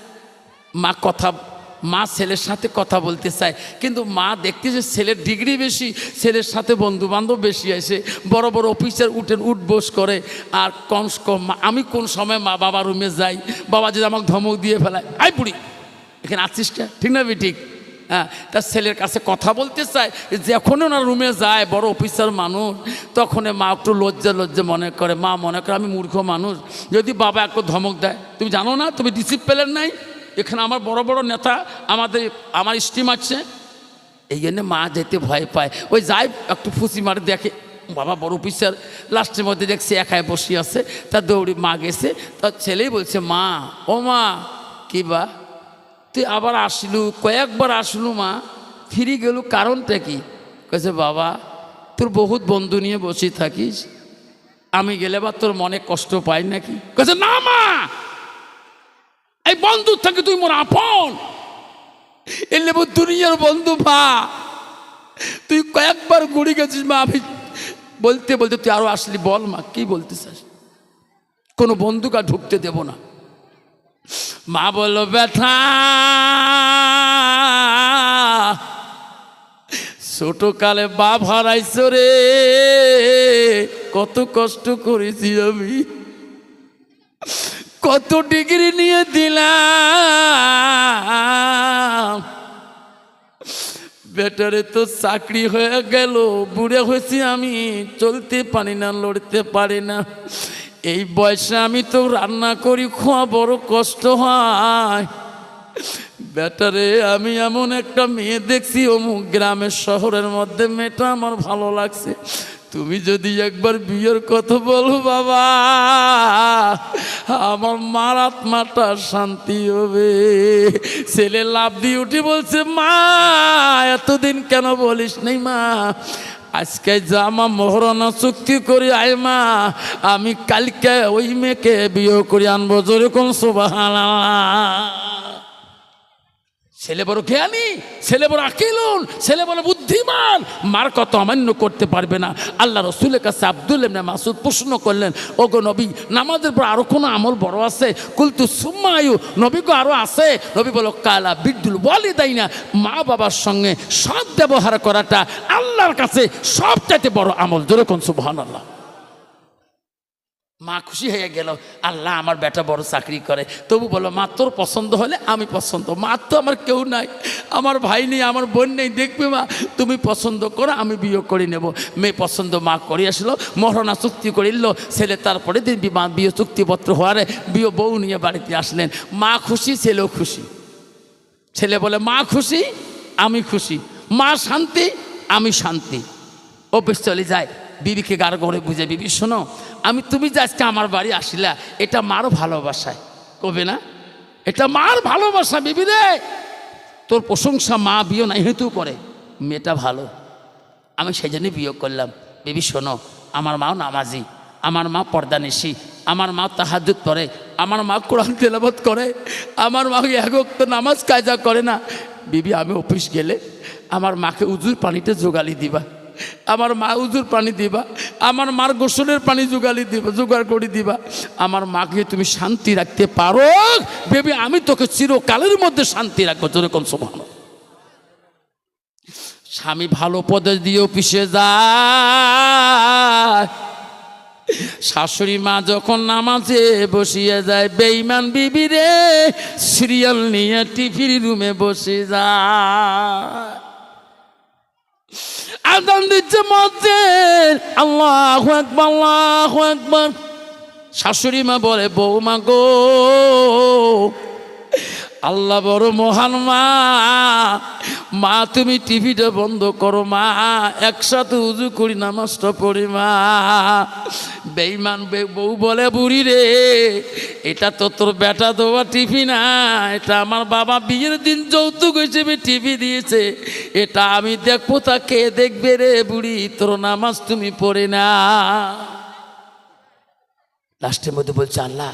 A: মা ছেলের সাথে কথা বলতে চায়, কিন্তু মা দেখতে যে ছেলের ডিগ্রি বেশি, ছেলের সাথে বন্ধু বান্ধব বেশি আছে, বড় বড় অফিসার উঠবোস করে। আর কম আমি কোন সময় মা বাবার রুমে যাই, বাবা যদি আমাকে ধমক দিয়ে ফেলায়, আই বুড়ি এখানে আছিস কে, ঠিক না বি ঠিক? হ্যাঁ, তার ছেলের কাছে কথা বলতে চায়, যখন ওনার রুমে যায় বড় অফিসার মানুষ, তখন মা একটু লজ্জা মনে করে। মা মনে করে আমি মূর্খ মানুষ, যদি বাবা একটু ধমক দেয়, তুমি জানো না তুমি ডিসিপ্লিন নাই, এখানে আমার বড় বড় নেতা আমার স্টিম আছে, এই জন্য মা যেতে ভয় পায়। ওই যাই একটু ফুসি মারে দেখে বাবা বড় অফিসার, লাস্টের মধ্যে দেখছে একাই বসে আছে, তার দৌড়ি মা গেছে, তার ছেলেই বলছে মা, ও মা কি বা তুই আবার আসলু, কয়েকবার আসলু মা, ফিরে গেলু, কারণটা কি? কেছে বাবা তোর বহুত বন্ধু নিয়ে বসে থাকিস, আমি গেলে বা তোর মনে কষ্ট পাই নাকি? কেছে না মা, এই বন্ধু থেকে তুই মোর আপন, এলে দুনিয়ার বন্ধু মা, তুই কয়েকবার ঘুরে গেছিস মা, আমি বলতে বলতে তুই আরো আসলি, বল মা কি বলতে চাস? কোনো বন্ধুকে ঢুকতে দেব না। মা বলল ব্যথা, ছোটকালে বাপ হারাইছ রে, কত কষ্ট করেছি আমি, কত ডিগ্রি নিয়ে দিলাম, বেটারে তো চাকরি হয়ে গেল, বুড়ে হয়েছি আমি, চলতে পারি না, লড়তে পারি না, এই বয়সে আমি তো রান্না করি, খাওয়া বড় কষ্ট হয়, বেটারে আমি এমন একটা মেয়ে দেখছি অমুক গ্রামের শহরের মধ্যে, মেয়েটা আমার ভালো লাগছে, তুমি যদি একবার বিয়ের কথা বলো বাবা, আমার মার আত্মাটা শান্তি হবে। ছেলে লাভ দিয়ে উঠে বলছে মা এতদিন কেন বলিস নাই মা, আজকে জামা মোহরানা চুক্তি করি আয় মা, আমি কালকে ওই মেয়েকে বিয়ে করে আনবো, যেরকম সুবহানাল্লাহ। ছেলে বড় জ্ঞানী, ছেলে বড় আকিলুন, ছেলে বড় বুদ্ধিমান, মার কথা অমান্য করতে পারবে না। আল্লাহ রসুলের কাছে আব্দুল্লাহ ইবনে মাসউদ প্রশ্ন করলেন, ওগো নবী নামাজের পর আরো কোনো আমল বড় আছে? কুলতু সুম্মা আয়ু, নবী গো আরো আছে? নবী বলো কালা বিদ্যুল ওয়ালিদাইনা, মা বাবার সঙ্গে সৎ ব্যবহার করাটা আল্লাহর কাছে সবচাইতে বড় আমল, যেরকম সুবহানাল্লাহ। মা খুশি হয়ে গেল, আল্লাহ আমার বেটা বড় চাকরি করে, তবু বলো মা তোর পছন্দ হলে আমি পছন্দ, মা তো আমার কেউ নাই, আমার ভাই নেই, আমার বোন নেই, দেখবে মা তুমি পছন্দ করো, আমি বিয়ে করে নেব। মেয়ে পছন্দ মা করে আসলো, মহরণা চুক্তি করিল, ছেলে তারপরে দিন বিয়ে চুক্তিপত্র হওয়ারে বিয়ে বউ নিয়ে বাড়িতে আসলেন। মা খুশি, ছেলেও খুশি। ছেলে বলে মা খুশি, আমি খুশি, মা শান্তি, আমি শান্তি। অফিস চলে যায়, বিবিকে গাড় করে বুঝে, বিবি শোনো, তুমি যে আজকে আমার বাড়ি আসিলা, এটা মার ভালোবাসায় কবে না, এটা মার ভালোবাসা বিবি রে, তোর প্রশংসা মা বিয়ে নাই হেতু করে, মেয়েটা ভালো, আমি সেই জন্য বিয়ে করলাম। বিবি শোনো, আমার মাও নামাজি, আমার মা পর্দানিশী, আমার মা তাহাজ্জুদ পড়ে, আমার মা কোরআন তেলাওয়াত করে, আমার মা এক ওয়াক্ত নামাজ কায়দা করে না। বিবি আমি অফিস গেলে আমার মাকে উজুর পানিতে জোগালি দিবা, আমার মা উজুর পানি দিবা, আমার মার গোসলের পানি জোগাড় করে দিবা, আমার মাকে তুমি শান্তি রাখতে পারো বেবি, আমি তোকে চিরকালের মধ্যে শান্তি রাখবো, যেরকম সুবহানাল্লাহ। স্বামী ভালো পদে দিয়ে অফিসে যায়, শাশুড়ি মা যখন নামাজে বসিয়ে যায়, বেঈমান বিবি রে সিরিয়াল নিয়ে টিভির রুমে বসে যায়, আযান দিচ্ছে মসজিদ, আল্লাহু আকবার আল্লাহু আকবার। শাশুড়ি মা বলে বৌমা গো, আল্লাহ বড় মহান মা, মা তুমি টিভিটা বন্ধ করো মা, একসাথে উজু করি নামাজটা পড়ি মা। বেঈমান বউ বলে বুড়ি রে, এটা তো তোর বেটা দেওয়া টিভি না, এটা আমার বাবা বিয়ের দিন যৌতুক হিসেবে টিভি দিয়েছে, এটা আমি দেখবো তা কে দেখবে রে বুড়ি, তোর নামাজ তুমি পড়ে না। লাস্টের মধ্যে বলছে আল্লাহ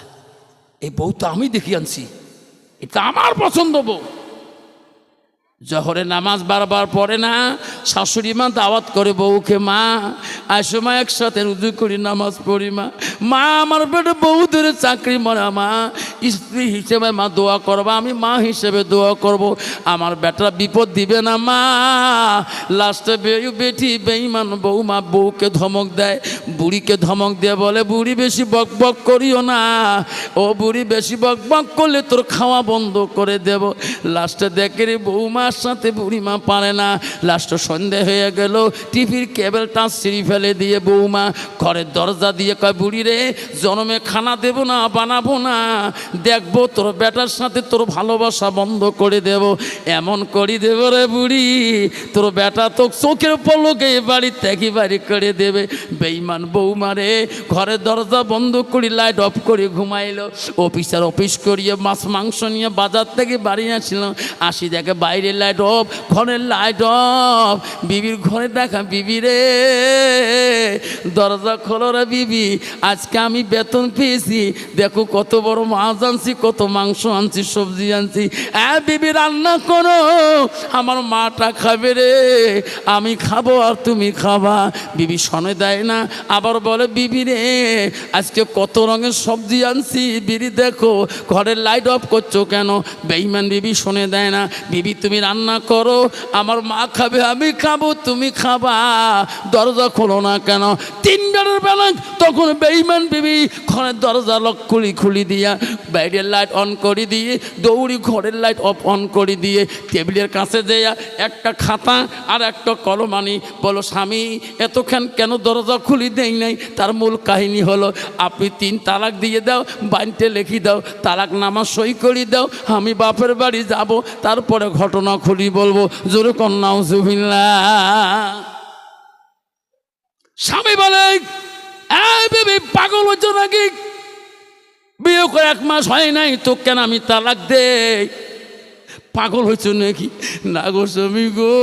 A: এই বউ তো আমি দেখি আনছি, এটা আমার পছন্দ বউ। জহরে নামাজ বারবার পড়ে না, শাশুড়ি মা দাওয়াত করে বউকে, মা আসো মা একসাথে রুজু করি নামাজ পড়ি মা, মা আমার বেটা বউ ধরে চাকরি মরা মা, স্ত্রী হিসেবে মা দোয়া করবা, আমি মা হিসেবে দোয়া করব, আমার বেটা বিপদ দিবে না মা। লাস্টে বেটি বেঈমান বৌমা বউকে ধমক দেয়, বুড়িকে ধমক দিয়ে বলে, বুড়ি বেশি বক বক করিও না, ও বুড়ি বেশি বক বক করলে তোর খাওয়া বন্ধ করে দেব। লাস্টে দেখে রে বৌমার সাথে বুড়িমা পারে না। লাস্টে সন্ধে হয়ে গেল, টিভির কেবলটা ছিঁড়ে ফেলে দিয়ে বৌমা ঘরের দরজা দিয়ে কয়, বুড়ি রে জন্মে খানা দেব না, বানাবো না, দেখবো তোর বেটার সাথে তোর ভালোবাসা বন্ধ করে দেব, এমন করি দেব রে বুড়ি তোর বেটা তো চোখের পলকে বাড়ি থেকে বাড়ি করে দেবে। বেঈমান বৌমা রে ঘরের দরজা বন্ধ করি লাইট অফ করে ঘুমাইলো। অফিস করিয়ে মাছ মাংস নিয়ে বাজার থেকে বাড়ি আসছিল, আসি দেখে বাইরের লাইট অফ, ঘরের লাইট অফ। বিবির ঘরে দেখা, বিবি রে দরজা খোলো রে বিবি, আজকে আমি বেতন পেয়েছি, দেখো কত বড় মাছ আনছি, কত মাংস আনছি, সবজি আনছি, বিবি রান্না করো, আমার মাটা খাবে রে, আমি খাবো আর তুমি খাবা। বিবি শোনে দেয় না, আবার বলে, বিবি রে আজকে কত রঙের সবজি আনছি, বিবি দেখো ঘরের লাইট অফ করছো কেন? বেঈমান বিবি শোনে দেয় না, বিবি তুমি রান্না করো, আমার মা খাবে, আমি খাবো, তুমি খাবা, দরজা খোলো না কেন? 3 বেলার বেলা তখন বেঈমান বিবি ঘরের দরজা লক খুলি দিয়া বাইরের লাইট অন করে দিয়ে দৌড়ি ঘরের লাইট অফ অন করে দিয়ে টেবিলের কাছে যেয়া একটা খাতা আর একটা কলম আনি, বলো স্বামী এতক্ষণ কেন দরজা খুলি দেই নাই? তার মূল কাহিনী হলো, আপনি 3 তালাক দিয়ে দাও, বাইনতে লিখি দাও, তালাক নামা সই করে দাও, আমি বাপের বাড়ি যাব, তারপরে ঘটনা খুলি বলবো। জোরে কন্যা নাউজুবিল্লাহ। স্বামী বলে, বেবি পাগল হচ্ছ নাকি? বিয়ে করে 1 মাস হয় নাই তো কেন আমি তালাক দেই? পাগল হয়েছে নাকি? না গো স্বামী গো,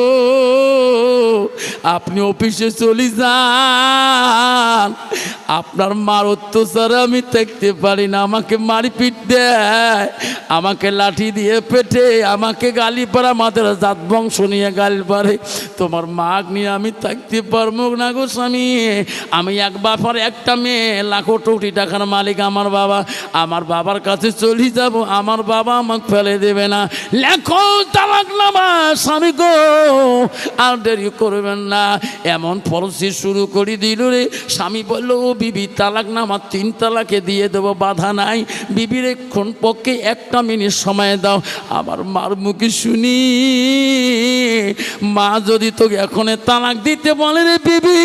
A: আপনি অফিসে চলে যান, আপনার মার অত্যাচারে আমি দেখতে পারি না, আমাকে মারপিট দেয়, আমাকে লাঠি দিয়ে পেটে, আমাকে গালি পারে, আমাদের জাত বংশ নিয়ে গালি পারে, তোমার মাগ নিয়ে আমি থাকতে পারবো না গো স্বামী। আমি এক বাবার একটা মেয়ে, লাখো কোটি টাকার মালিক আমার বাবা, আমার বাবার কাছে চলে যাব, আমার বাবা আমাকে ফেলে দেবে না। লেখো তালাক নামা স্বামী গো, আর দেরি করবেন না। এমন পরশি শুরু করে দিল রে। স্বামী বলল, ও বিবি তালাক নামা 3 তালাকে দিয়ে দেবো, বাধা নাই, বিবির এখন পক্ষে 1 মিনিট সময় দাও। আমার মার মুখে শুনি, মা যদি তোকে এখন তালাক দিতে বলে রে বিবি,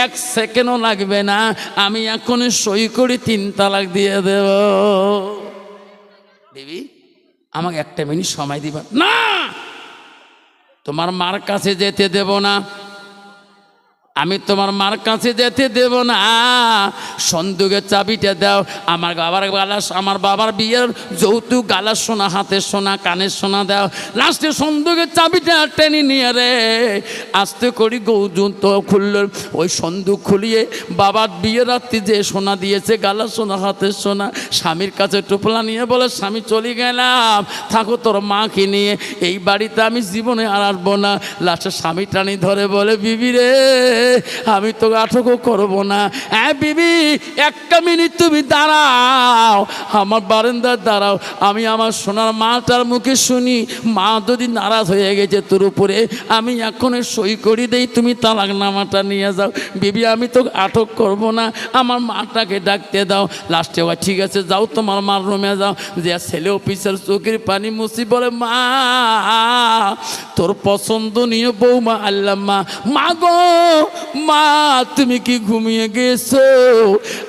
A: 1 সেকেন্ডও লাগবে না, আমি এখন সই করে 3 তালাক দিয়ে দেব। বিবি আমাকে 1 মিনিট সময় দিবা না, তোমার মার কাছে যেতে দেব না, আমি তোমার মার কাছে যেতে দেব না, সন্দুকের চাবিটা দাও। আমার বাবার বিয়ের যৌতুক গালার সোনা, হাতের সোনা, কানের সোনা দাও। লাস্টে সন্দুকের চাবিটা টেনে নিয়ে রে আস্তে করি গৌজুন তো খুলল। ওই সন্দুক খুলিয়ে বাবার বিয়ের রাত্রি যে সোনা দিয়েছে, গালার সোনা, হাতের সোনা, স্বামীর কাছে টোপলা নিয়ে বলে, স্বামী চলে গেলাম, থাকো তোর মাকে নিয়ে, এই বাড়িতে আমি জীবনে আর আসবো না। লাস্টে স্বামী টানি ধরে বলে, বিবি রে আমি তো আটকও করবো না। বিবি 1 মিনিট তুমি দাঁড়াও, আমার বারান্দায় দাঁড়াও, আমি আমার সোনার মাটার মুখে শুনি, মা যদি নারাজ হয়ে গেছে তোর উপরে, আমি এখন সই করে দেই, তুমি তালাক নামাটা নিয়ে যাও। বিবি আমি তো আটক করবো না, আমার মাটাকে ডাকতে দাও। লাস্টে ঠিক আছে যাও, তোমার মার রুমে যাও। যে ছেলে অফিসের চোখের পানি মুছি বলে, মা তোর পছন্দনীয় বৌমা আল্লাহ, মা গো মা তুমি কি ঘুমিয়ে গেছো?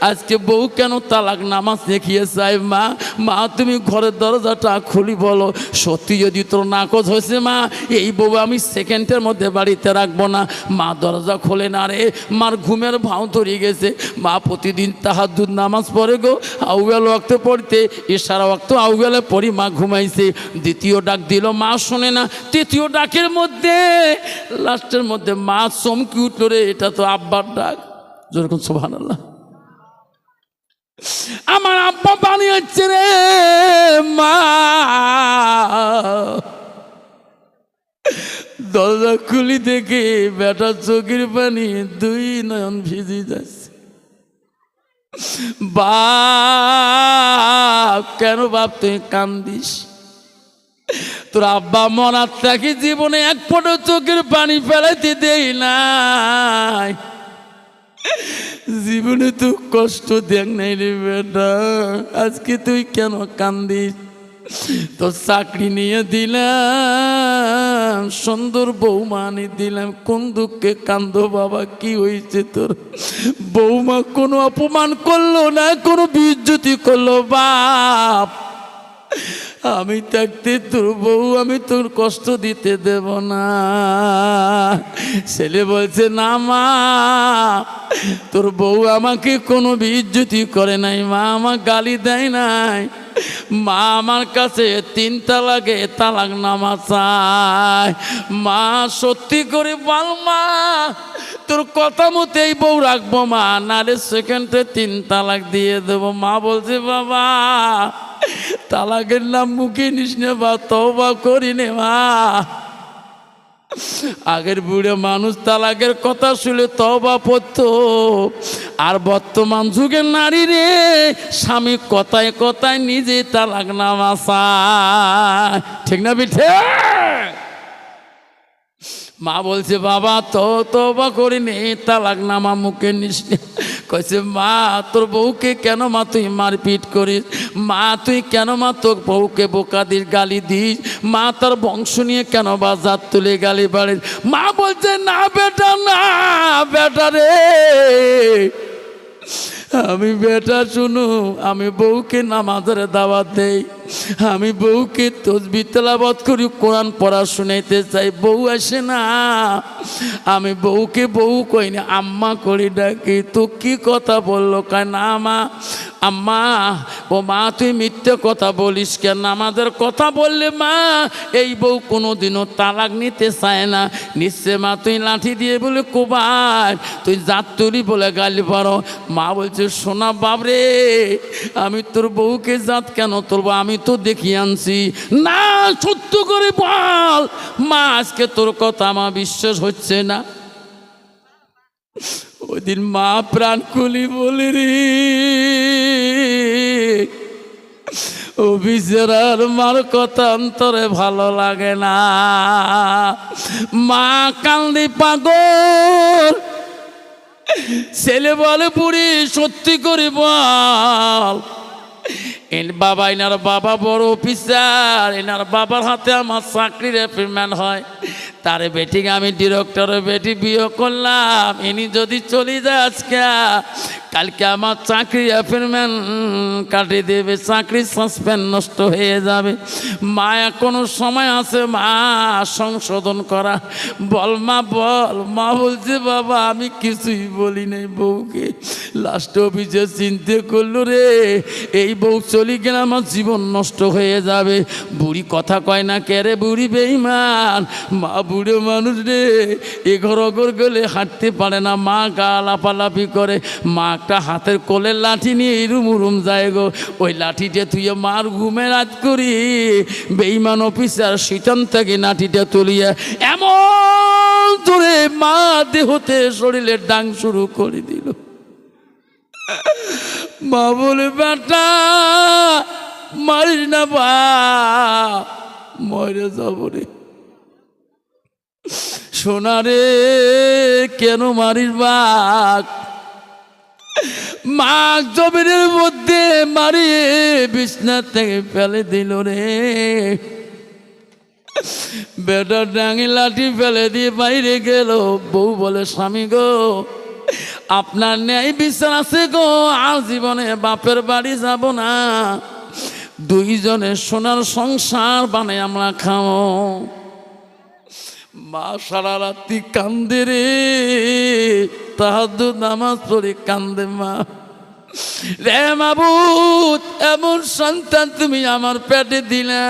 A: আজকে বউ কেন তালাক নামাজ দেখিয়ে চাই? মা তুমি ঘরের দরজাটা খুলি বলো, সত্যি যদি তোর নাকচ হয়েছে মা, এই বউ আমি সেকেন্ডের মধ্যে বাড়িতে রাখবো না। মা দরজা খোলে না রে, মার ঘুমের ভাও ধরে গেছে। মা প্রতিদিন তাহাজ্জুদ নামাজ পড়ে গো, আউয়াল ওয়াক্ত পড়তে, ইশারা ওয়াক্ত আউয়ালে পড়ি, মা ঘুমাইছে। দ্বিতীয় ডাক দিল, মা শোনে না। তৃতীয় ডাকের মধ্যে লাস্টের মধ্যে মা চমকি উঠল রে, এটা তো আব্বার ডাক। যেরকম সুবহানাল্লাহ, আমার আব্বা বানিয়েছে রে। মা দরজা খুলি দেখে বেটার চোখের পানি 2 নয়ন ভিজে যাচ্ছে। বা কেন বাপ তুই কান্দিস? তোর আব্বা মরার থাকি জীবনে এক ফোঁটা চোখের পানি ফেলাইতে দেই নাই, জীবনে তো কষ্ট দেখ নাই রে বেটা, আজকে তুই কেন কান্দিস? তোর চাকরি নিয়ে দিলাম, সুন্দর বৌমা আনি দিলাম, কোন দুঃখে কান্দো বাবা? কি হয়েছে তোর? বৌমা কোনো অপমান করলো না, কোনো বিজ্জতি করলো বাপ? আমি থাকতে তোর বউ আমি তোর কষ্ট দিতে দেব না। ছেলে বলছে না মা, তোর বউ আমাকে কোনো বিজ্জতি করে নাই, মা আমার গালি দেয় নাই, মা আমার কাছে 3 তালাকে তালাক নামা চায়। মা সত্যি করে বল মা, তোর কথা মতেই বউ রাখবো মা, নারে সেকেন্ডে 3 তালাক দিয়ে দেবো। মা বলছে বাবা তালাকের নাম মুখে নিস নে বা, তওবা করি নে মা। আগের বুড়ে মানুষ তালাকের কথা শুনে তওবা পড়তো, আর বর্তমান যুগের নারী রে স্বামী কথায় কথায় নিজে তালাক নামা চায়, ঠিক না বিঠে? মা বলছে বাবা তওবা করি নে, তালাক নামা মুখে নিস নে। কইছে মা তোর বউকে কেন মা তুই মারপিট করিস? মা তুই কেন মা তোর বউকে বোকা দিস, গালি দিস? মা তার বংশ নিয়ে কেন বাজার তুলে গালি বাড়িস? মা বলছে না বেটা, না বেটা রে, আমি বেটা শুনো, আমি বউকে নামাজের দাওয়াত দেই, আমি বউকে তাসবিহ তেলাওয়াত করি, কোরআন পড়া শুনাইতে চাই, বউ আসে না, আমি বউকে বউ কই না আম্মা করি ডাকি। তো কি কথা বললো? কয় না মা, আম্মা ও মা তুই মিথ্যে কথা বলিস কেন? আমাদের কথা বললে মা এই বউ কোনোদিনও তালাক নিতে চায় না। নিশ্চয় মা তুই লাঠি দিয়ে বলে কোবাই, তুই জাত তুলি বলে গালি পারো। মা বলছে শোনা বাবরে, আমি তোর বউকে জাত কেন তুলবো? আমি তো দেখিয়ে আনছি। না সত্য করে বল মা, আজকে তোর কথা আমার বিশ্বাস হচ্ছে না। ওই দিন মা প্রাণ খুলি বলে রে, ও বিচারার মার কথা অন্তরে ভালো লাগে না। মা কান্দি পাগল, ছেলে বলে বুড়ি সত্যি করে বল, বাবা এনার বাবা বড় অফিসার, এনার বাবার হাতে আমার চাকরির অ্যাপয়েন্টমেন্ট হয়, তার বেটিকে আমি ডিরেক্টরের বেটি বিয়ে করলাম, ইনি যদি চলে যায় আজকে, কালকে আমার চাকরি অ্যাপয়েন্টমেন্ট কাটিয়ে দেবে, চাকরি সাসপেন্ড নষ্ট হয়ে যাবে। মা এখনো সময় আছে মা সংশোধন করা, বল মা বল। মা বলছে বাবা আমি কিছুই বলি নাই বউকে, লাস্ট অফিসে চিন্তা করলো রে, এই বউ চলে গেলে আমার জীবন নষ্ট হয়ে যাবে। বুড়ি কথা কয় না কে রে, বুড়ি বেঈমান। মা বুড়ো মানুষ রে, এঘর অগর গেলে হাঁটতে পারে না, মা গা লাফালাফি করে। মা একটা হাতের কোলের লাঠি নিয়ে এরুম উরুম যায় গো, ওই লাঠিটা তুই মার ঘুমে রাত করি বেঈমান অফিসার শীতন থেকে লাঠিটা তুলিয়া এমন ধরে মা দেহতে শরীরের ডাং শুরু করে দিল। মা বলে বেটা মারিস না বা, মরে যাব রে। সোনা রে কেন মারিস বাঘ? মা জমিনের মধ্যে মারিয়ে বিছনা থেকে ফেলে দিল রে। বেটা ডাঙি লাঠি ফেলে দিয়ে বাইরে গেল। বউ বলে স্বামী গো আপনার ন্যায় বিচার আছে গো, আর জীবনে বাপের বাড়ি যাব না, দুইজনের সোনার সংসার বানাই আমরা খাও। মা সারা রাত্রি কান্দে রে, তাহাজ্জুদ নামাজ পড়ে কান্দে। মা রে মাবুদ, এমন সন্তান তুমি আমার পেটে দিলা,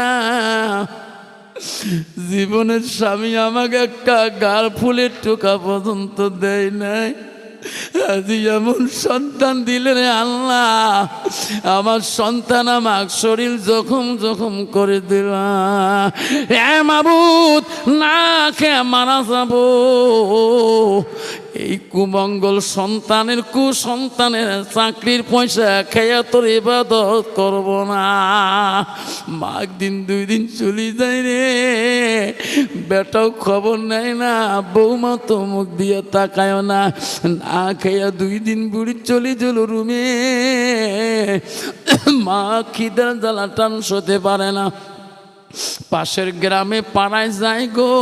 A: জীবনের স্বামী আমাকে একটা গাল ফুলের টোকা পর্যন্ত দেয় নাই, আজি এমন সন্তান দিলেন আল্লাহ, আমার সন্তান আমার শরীর জখম জখম করে দিল। মাবুদ না খেয়ে মারা যাব, এই কুমঙ্গল সন্তানের কুসন্তানের চাকরির পয়সা খেয়া তোর ইবাদত করব না। মা একদিন 2 দিন চলে যায় রে, বেটাও খবর নেয় না, বৌমা তো মুখ দিয়ে তাকায় না। না খেয়া 2 দিন বুড়ি চলে গেল রুমে। মা খিদার জ্বালা টান সতে পারে না, পাশের গ্রামে পাড়ায় যায় গো।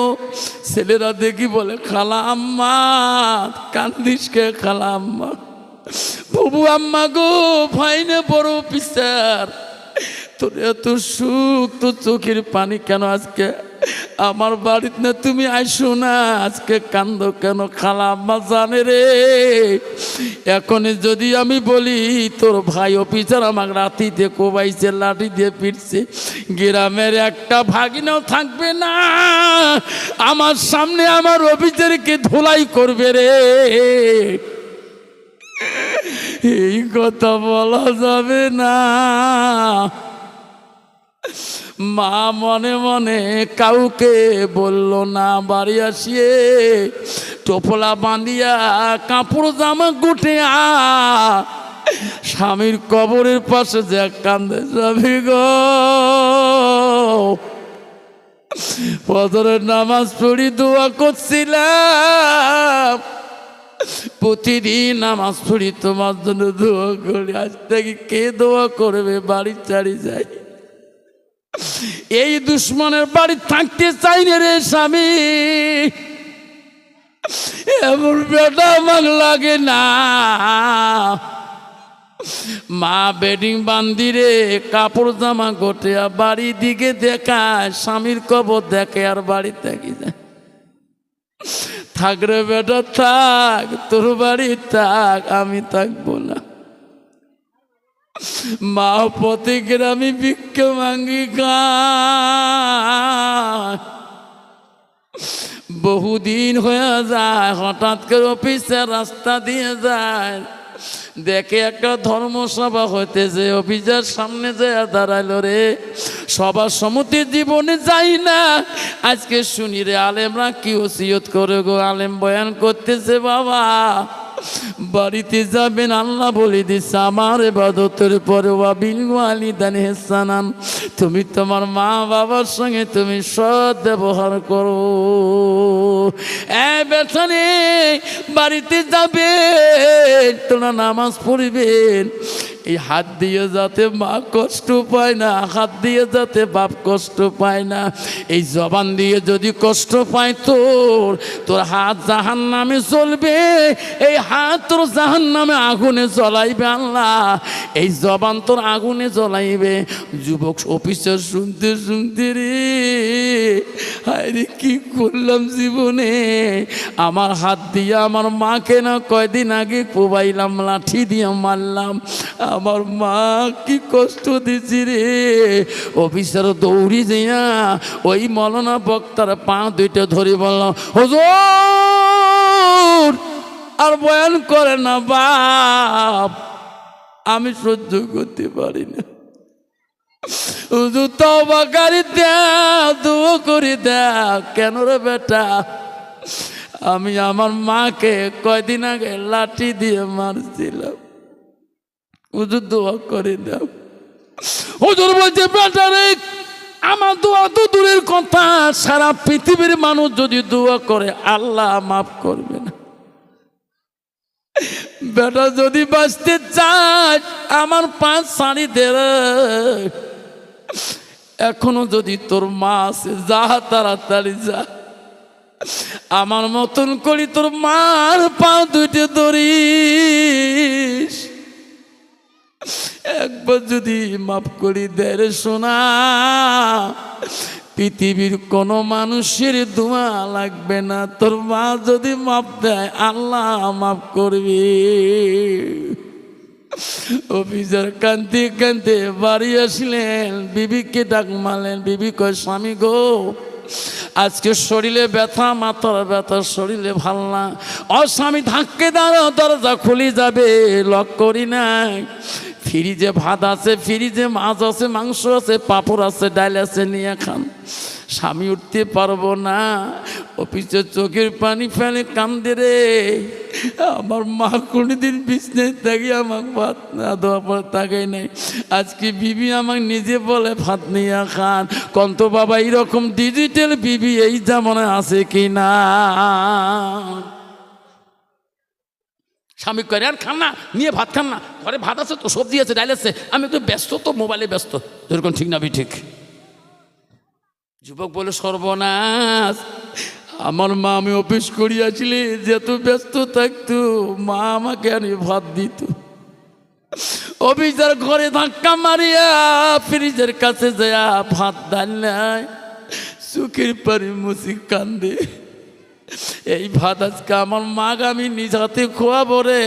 A: ছেলেরা দেখি বলে, খালা আম্মা কান্দিস কে? খালা আম্মা, বাবু আম্মা গো, ভাইনে বড় অফিসার, তোর এত সুখ, তোর চোখের পানি কেন? আজকে আমার বাড়িতে না তুমি আইসো না, আজকে কান্দ কেন? খালা আম্মা জানে রে, এখন যদি আমি বলি তোর ভাই অফিসার আমাকে রাতিতে কোবাইছে, লাঠি দিয়ে পিটছে, গ্রামের একটা ভাগিনাও থাকবে না আমার সামনে আমার অফিসারকে ধুলাই করবে রে। এই কথা বলা যাবে না। মা মনে মনে কাউকে বলল না। বাড়ি আসিয়ে টোপলা বাঁধিয়া কাপড় জামা গুটিয়া স্বামীর কবরের পাশে যে কান্দে যাবি গো। ফজরের নামাজ পড়ি দোয়া করছিলাম, প্রতিদিন নামাজ পড়ি তোমার জন্য দোয়া করি, আজ থেকে কে দোয়া করবে? বাড়ি ছাড়ি যাই, এই দুশ্মনের বাড়ি থাকতে চাই না রে স্বামী, এমন বেটা আমার লাগে না। মা বেডিং বান্দিরে কাপড় জামা গোটে বাড়ি দিকে দেখায়, স্বামীর কবর দেখে আর বাড়ি থাকি যায়। থাক রে বেটা থাক, তোর বাড়ি থাক, আমি থাকবো না। মা পথে গ্রামে ভিক্ষা মাঙ্গি খায়, বহুদিন হয়ে যায়, হঠাৎ করে অফিসের রাস্তা দিয়ে যায়, দেখে একটা ধর্মসভা হইতেছে, অফিসের সামনে যায় দাঁড়াইল রে। সবার সম্মতি জীবনে যাই না, আজকে শুনি রে আলেমরা কি ওসিয়ত করে গো। আলেম বয়ান করতেছে, বাবা বাড়িতে যাবেন, আল্লাহ বলে দিচ্ছে আমার ইবাদতের পরে ওয়াবিল ওয়ালিদাইনি ইহসানান, তুমি তোমার মা বাবার সঙ্গে তুমি সৎ ব্যবহার করো। বেতনে বাড়িতে যাবেন, তোমরা নামাজ পড়বেন, এই হাত দিয়ে যাতে মা কষ্ট পায় না, হাত দিয়ে যাতে বাপ কষ্ট পায় না, এই জবান দিয়ে যদি কষ্ট পায় তোর হাত জাহান্নামে চলবে, এই হাত তোর জাহান্নামে আগুনে জ্বলাইবে আল্লাহ, এই জবান তোর আগুনে জ্বলাইবে। যুবক অফিসার শুনতে শুনতে রে, হায় রে কি করলাম জীবনে, আমার হাত দিয়ে আমার মাকে না কয়দিন আগে কোবাইলাম, লাঠি দিয়ে মারলাম, আমার মা কি কষ্ট দিছি রে। অফিসার দৌড়ি যাইয়া ওই মৌলানা বক্তার পা দুইটা ধরে বলল, হুজুর আর বয়ান করে না বাপ, আমি সহ্য করতে পারি না, হুজুর তওবা করে দাও, দোয়া করে দাও। কেন রে বেটা? আমি আমার মাকে কয়দিন আগে লাঠি দিয়ে মারছিলাম, হুজুর দোয়া করে দাও। হুজুর বলছে, বেটা রে আমার দোয়া তো দূরের কথা, সারা পৃথিবীর মানুষ যদি দোয়া করে আল্লাহ মাফ করবে না। বেটা যদি বাঁচতে চাস আমার 5 সাড়ি দে, এখনো যদি তোর মা আছে যা, তাড়াতাড়ি যা, আমার মতন করি তোর মার পা দুইটা ধরিস, একবার যদি মাফ করি দে রে সোনা, পৃথিবীর কোনো মানুষের দোয়া লাগবে না, তোর মা যদি মাফ দেয় আল্লাহ মাফ করবি। অফিসার কান্দি কান্দি বাড়ি আসলেন, বিবিকে ডাক মারলেন। বিবি কয়, স্বামী গো আজকে শরীরে ব্যথা, মাথার ব্যথা, শরীরে ভাল না। ও স্বামী ধাক্কে দাঁড়াও, দরজা খুলে যাবে, লক করি নাই, ফ্রিজে ভাত আছে, ফ্রিজে মাছ আছে, মাংস আছে, পাঁপড় আছে, ডাল আছে, নিয়ে খান। স্বামী উঠতে পারবো না। অফিসের চোখের পানি ফেলে কান্দে রে। আমার মা কোনোদিন বিছনায় থাকি আমাকে ভাত না দেওয়া পর তাকাই নাই। আজকে বিবি আমাকে নিজে বলে ভাত নিয়ে খান। কন্ত বাবা এরকম ডিজিটাল বিবি এই জামানায় আছে কি না? স্বামী করে আর খান না, নিয়ে ভাত খান না, ঘরে ভাত আছে তো, সবজি আছে, ডাইল আছে, আমি একটু ব্যস্ত তো, মোবাইলে ব্যস্ত। যেরকম ঠিক না বি ঠিক? যুবক বলে সর্বনাশ, আমার মা আমি অফিস করিয়াছিলে যেত ব্যস্ত থাকতো, মা আমাকে আনি ভাত দিত। অফিসার ঘরে ধাক্কা মারিয়া ফ্রিজের কাছে যায় ভাত ডাল নাই, চোখের পানি মুছি কান্দে। এই ভাত আজকে আমার মাকে আমি নিজ হাতে খোয়াবো রে।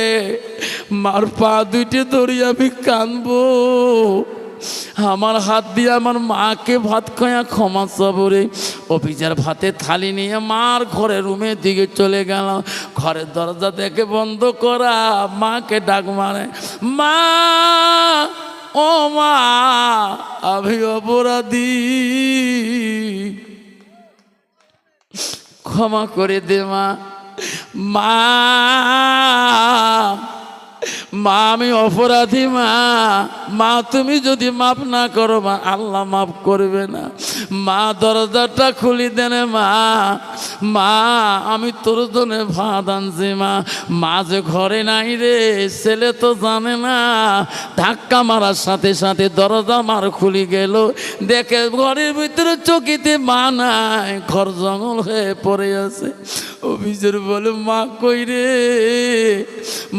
A: মার পা দুইটে ধরি আমি কানবো, আমার হাত দিয়ে আমার মাকে ভাত খায়া ক্ষমা চাবো রে। অফিসের ভাতে থালি নিয়ে মার ঘরে রুমের দিকে চলে গেল। ঘরের দরজা দেখে বন্ধ করা, মাকে ডাক মারে, মা ও মা আমি অপরাধী, ক্ষমা করে দে মা। মা মা আমি অপরাধী মা, মা তুমি যদি মাফ না করো মা আল্লাহ মাফ করবে না। মা দরজাটা খুলি দেনে মা, মা আমি তোর জন্য ভাত আনছি মা। মা যে ঘরে নাই রে, ছেলে তো জানে না। ধাক্কা মারার সাথে সাথে দরজা মার খুলি গেল, দেখে ঘরের ভিতরে চকিতে মা নাই, ঘর জঙ্গল হয়ে পড়ে আছে। অফিসের বলে মা কই রে?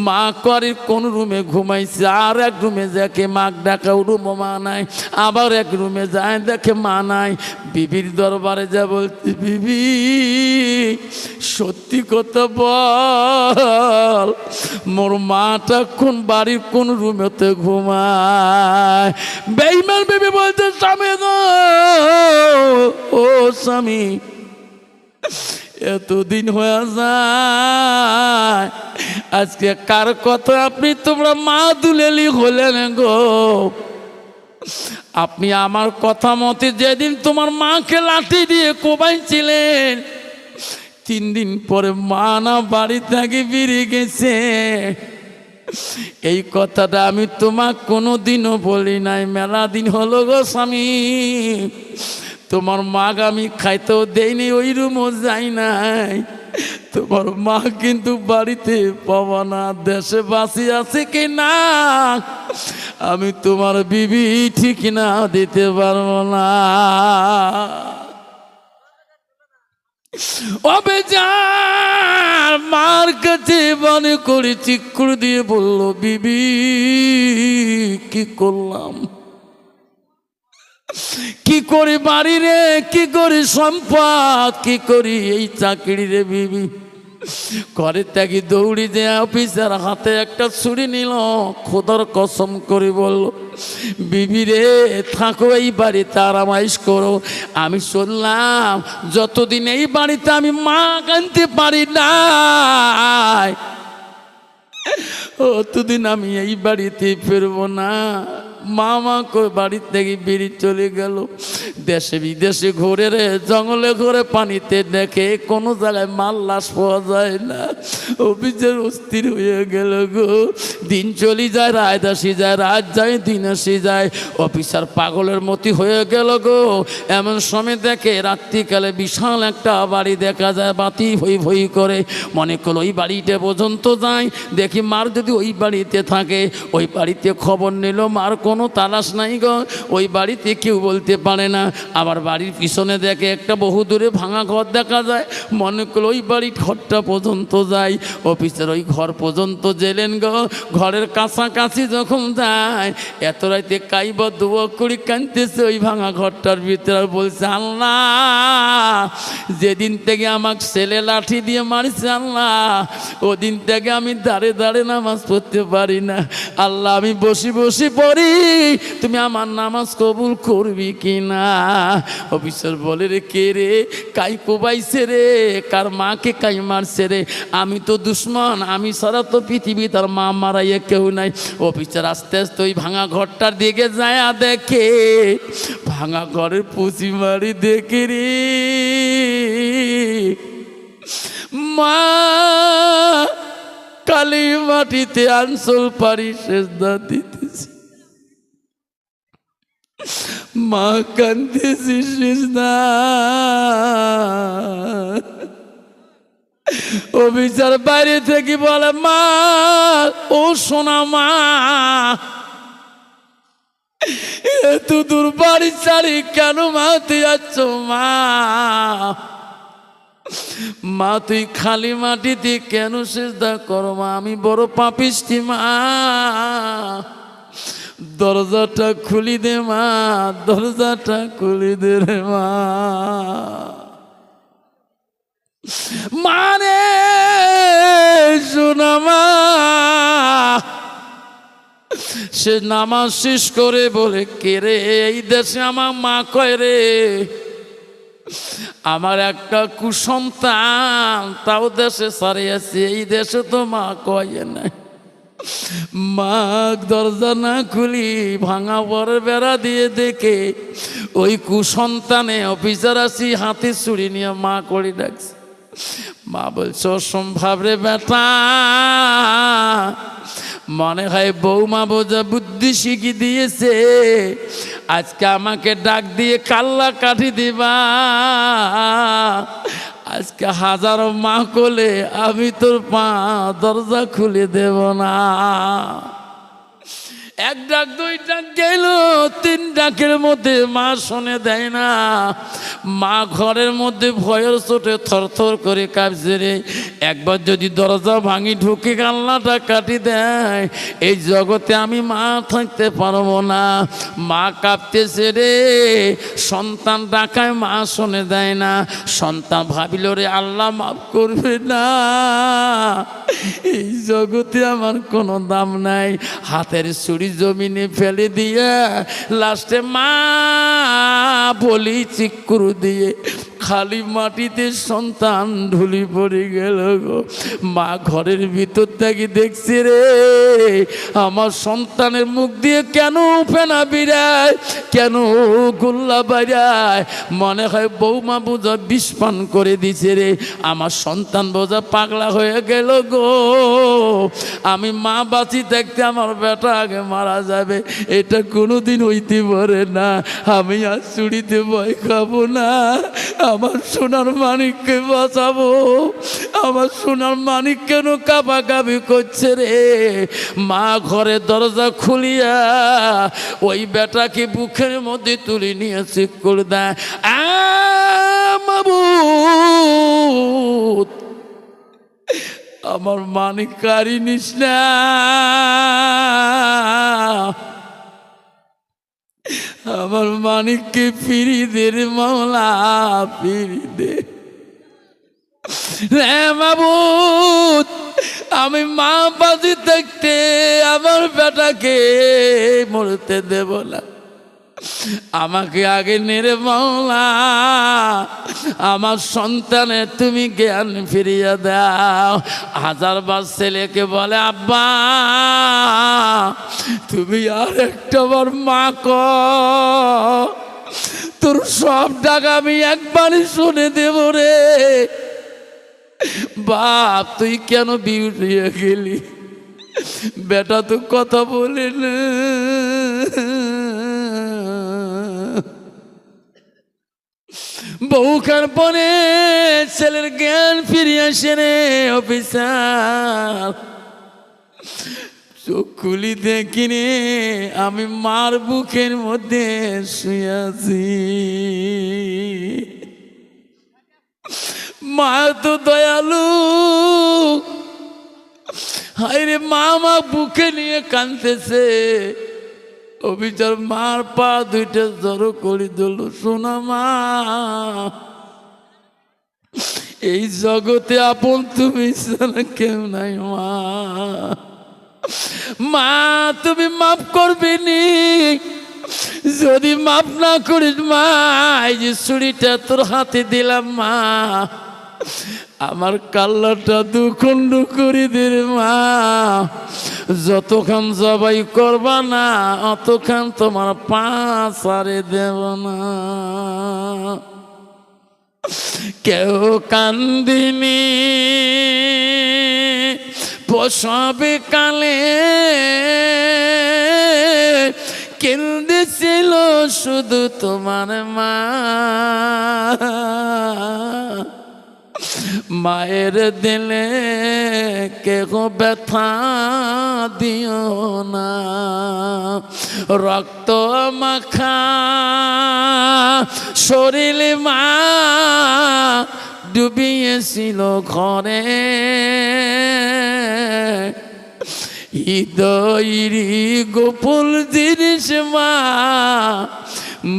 A: মা করে কোন রুমে ঘুমাইছে, আর এক রুমে দেখে মা ডাকা, রুমও মা নাই। আবার এক রুমে যায় দেখে মা নাই। বিবির দরবারে যা বলছে, বিবি সত্যি কথা বল, মোর মাটা কোন বাড়ির কোন রুমেতে ঘুমায়? বেঈমান বিবি বলছে, স্বামী গো, ও স্বামী এতদিন হয়ে যায়, আজকে কার কথা আপনি তোমরা মা দুলেলি হলেন গো? আপনি আমার কথা মতে যেদিন তোমার মাকে লাঠি দিয়ে কোবাইছিলেন, 3 দিন পরে মা না বাড়ি থেকে বেরিয়ে গেছে। এই কথাটা আমি তোমাকে কোনোদিনও বলি নাই, মেলা দিন হলো গো স্বামী। তোমার মাকে আমি খাইতেও দেয়নি, ওই রুমও যাই নাই। তোমার মা কিন্তু বাড়িতে পাবা না, দেশে বাঁচি আছে কি না আমি তোমার বিবি ঠিক না দিতে পারবো না। মার কাছে মনে করে চিৎকার দিয়ে বলল, বিবি কি করলাম, কি করি বাড়ি রে, কি করি সম্পদ, কি করি এই চাকরি রে বিবি। ঘরে থেকে দৌড়ি যে অফিসার হাতে একটা ছুরি নিল, খোদার কসম করে বলল, বিবি রে থাকো এই বাড়িতে, আরামাইশ করো। আমি শুনলাম যতদিন এই বাড়িতে আমি মা আনতে পারি না, অতদিন আমি এই বাড়িতে ফিরবো না। মামা বাড়ি থেকে বেরিয়ে চলে গেল। দেশে বিদেশে ঘুরে রে, জঙ্গলে ঘুরে, পানিতে দেখে কোনো জায়গায় মাল লাশ পাওয়া যায় না। অফিসের অস্থির হয়ে গেল গো। দিন চলে যায়, রাত আসি যায়, রাত যায়, দিন আসি যায়। অফিসার পাগলের মতো হয়ে গেল গো। এমন সময় দেখে রাত্রিকালে বিশাল একটা বাড়ি দেখা যায়, বাতি ভই ভই করে। মনে করলো ওই বাড়িতে পর্যন্ত যায়, দেখি মার যদি ওই বাড়িতে থাকে। ওই বাড়িতে খবর নিল, মার কোনো তালাশ নাই গো, ওই বাড়িতে কেউ বলতে পারে না। আবার বাড়ির পিছনে দেখে একটা বহু দূরে ভাঙা ঘর দেখা যায়। মনে করলো ওই বাড়ির ঘরটা পর্যন্ত যায়। অফিসের ওই ঘর পর্যন্ত গেলেন গো। ঘরের কাছাকাছি যখন যায়, এত রাইতে কাইবা দুয়া করি কাঁদতেছে ওই ভাঙা ঘরটার ভিতরে। আর বলছে, আল্লাহ যেদিন থেকে আমাকে ছেলে লাঠি দিয়ে মারছে আল্লাহ, ওদিন থেকে আমি দাঁড়ে দাঁড়ে নামাজ পড়তে পারি না। আল্লাহ আমি বসে বসে পড়ি, তুমি আমার নামাজ কবুল করবি কি না? অফিসার বলে, রে কে রে, কাই কোবাইছে রে, কার মাকে কাই মারছে রে? আমি তো দুশ্মন, আমি সারা তো পৃথিবী তার মা মারাইয়া কেউ নাই। অফিসার আস্তে আস্তে ওই ভাঙা ঘরটার দিকে যায়, দেখে ভাঙা ঘরের পুঁচি মারি দেখে রে মা কালি মাটিতে আঞ্চল পারি সেজদা দিতেছি, মা কান্দেছি সেজদা। ও বিচার বাইরে থেকে বলে মা, ও সোনা মা, এত দূর বাড়ি ছাড়ি কেন মা তুই যাচ্ছ? মা মা তুই খালি মাটিতে কেন সেজদা করো? মা আমি বড় পাপিষ্টি মা, দরজাটা খুলি দে মা, দরজাটা খুলি দে রে মা। মানে শোনা মা, সে নামাজ শেষ করে বলে কে রে? এই দেশে আমার মা কয় রে, আমার একটা কুসন্তান তাও দেশে সারে আছে, এই দেশে তো মা কয় না। মা দরজা না খুলি ভাঙা বরের বেড়া দিয়ে দেখে ওই কুসন্তানে অফিসার আসি হাতে ছুরি নিয়ে মা করে ডাকছে। মা বলছে অসম্ভব রে বেটা, মনে হয় বৌমা বোঝা বুদ্ধি শিখি দিয়েছে, আজকে আমাকে ডাক দিয়ে কাল্লা কাঠি দিবা। আজকে হাজারো মা কোলে আমি তোর পা দরজা খুলে দেব না। এক ডাক দুই ডাক গেল, তিন ডাকের মধ্যে মা শুনে দেয় না। মা ঘরের মধ্যে ভয়ের চোটে থরথর করে কাঁপছে রে। একবার যদি দরজা ভাঙি ঢুকে কান্নাটা কাটি দেয়, এই জগতে আমি মা থাকতে পারবো না। মা কাঁপতেছে রে, সন্তান ডাকায় মা শুনে দেয় না। সন্তান ভাবিল রে আল্লাহ মাফ করবে না, এই জগতে আমার কোনো দাম নাই। হাতের ছুরি জমিনে ফেলে দিয়ে লাস্টে মা বলি চিকুর দিয়ে খালি মাটিতে সন্তান ঢুলি পড়ে গেল গো। মা ঘরের ভিতর থেকে দেখছে রে, আমার সন্তানের মুখ দিয়ে কেন ফেনা বিরায়, কেন গোল্লা বাড়ায়। মনে হয় বৌমা বোঝা বিষ পান করে দিছে রে, আমার সন্তান বোঝা পাগলা হয়ে গেল গো। আমি মা বাঁচি থাকতে আমার বেটা আগে মারা যাবে, এটা কোনোদিন হইতে পারে না। আমি আর চুরিতে ভয় খাবো না, আমার সোনার মানিককে বাঁচাবো। আমার সোনার মানিক কেন কাঁপাকাঁপি করছে রে? মা ঘরে দরজা খুলিয়া ওই বেটাকে বুকের মধ্যে তুলে নিয়ে চেক করে দেয়। মাবুদ, আমার মানিক কারি নিস না, আমার মানিককে ফিরিয়ে দে রে মাওলা, ফিরিয়ে দে রে মাবুদ। আমি মা বাজি থাকতে আমার বেটাকে মরতে দেব না, আমাকে আগে নেরে মাওলা, আমার সন্তানে তুমি জ্ঞান ফিরিয়ে দাও। হাজারবার ছেলেকে বলে আব্বা তুমি আর একটা বার মা কর, তোর সব ডাক আমি একবারই শুনে দেব রে। বাপ তুই কেন বিউটিয়ে গেলি? বেটা তো কথা বলে না। বহুকার পরে ছেলের জ্ঞান ফিরে আসে রে অফিসার। চোখ খুলি দেখিনি, আমি মার বুকের মধ্যে শুয়ে আছি। মা তো দয়ালু, হায় রে মা মা বুকে নিয়ে কাঁদতেছে। অভিচার মার পা দুইটা জড়ো করে দিল। শোনা মা, এই জগতে আপন তুমি ছাড়া কেউ নাই মা। মা তুমি মাফ করবে নি? যদি মাফ না করিস মা, এই যে ছুরিটা তোর হাতে দিলাম মা, আমার কাল্লাটা দুখণ্ড করে দে রে মা। যতক্ষণ জবাই করবা না অতক্ষণ তোমার পা ছাড়ে দেব না। কেউ কান্দিনি প্রসবে কালে, কেঁদেছিল শুধু তোমার মা। মায়ের দিলে কেহ ব্যথা দিও না, রক্ত মাখা শরীর মা ডুবিয়েছিল ঘরে। হৃদয়েরই গোপন জিনিস মা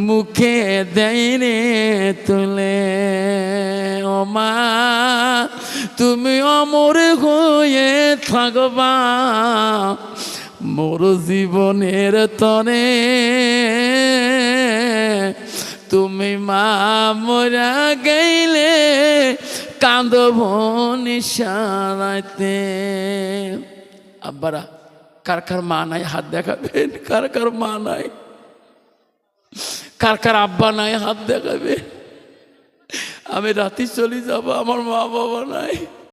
A: মুখে দেয়নি তুলে। ও মা তুমি অমর হয়ে থাকবা মোর জীবনের তরে। তুমি মা মরা গেলে কাঁদব নিশারাতে। আব্বারা কার কার মা নাই হাত দেখাবেন, কার কার মা নাই, কার কার আব্বা নাই হাত দেখাবে। আমি রাতে চলে যাব, আমার মা বাবা নাই।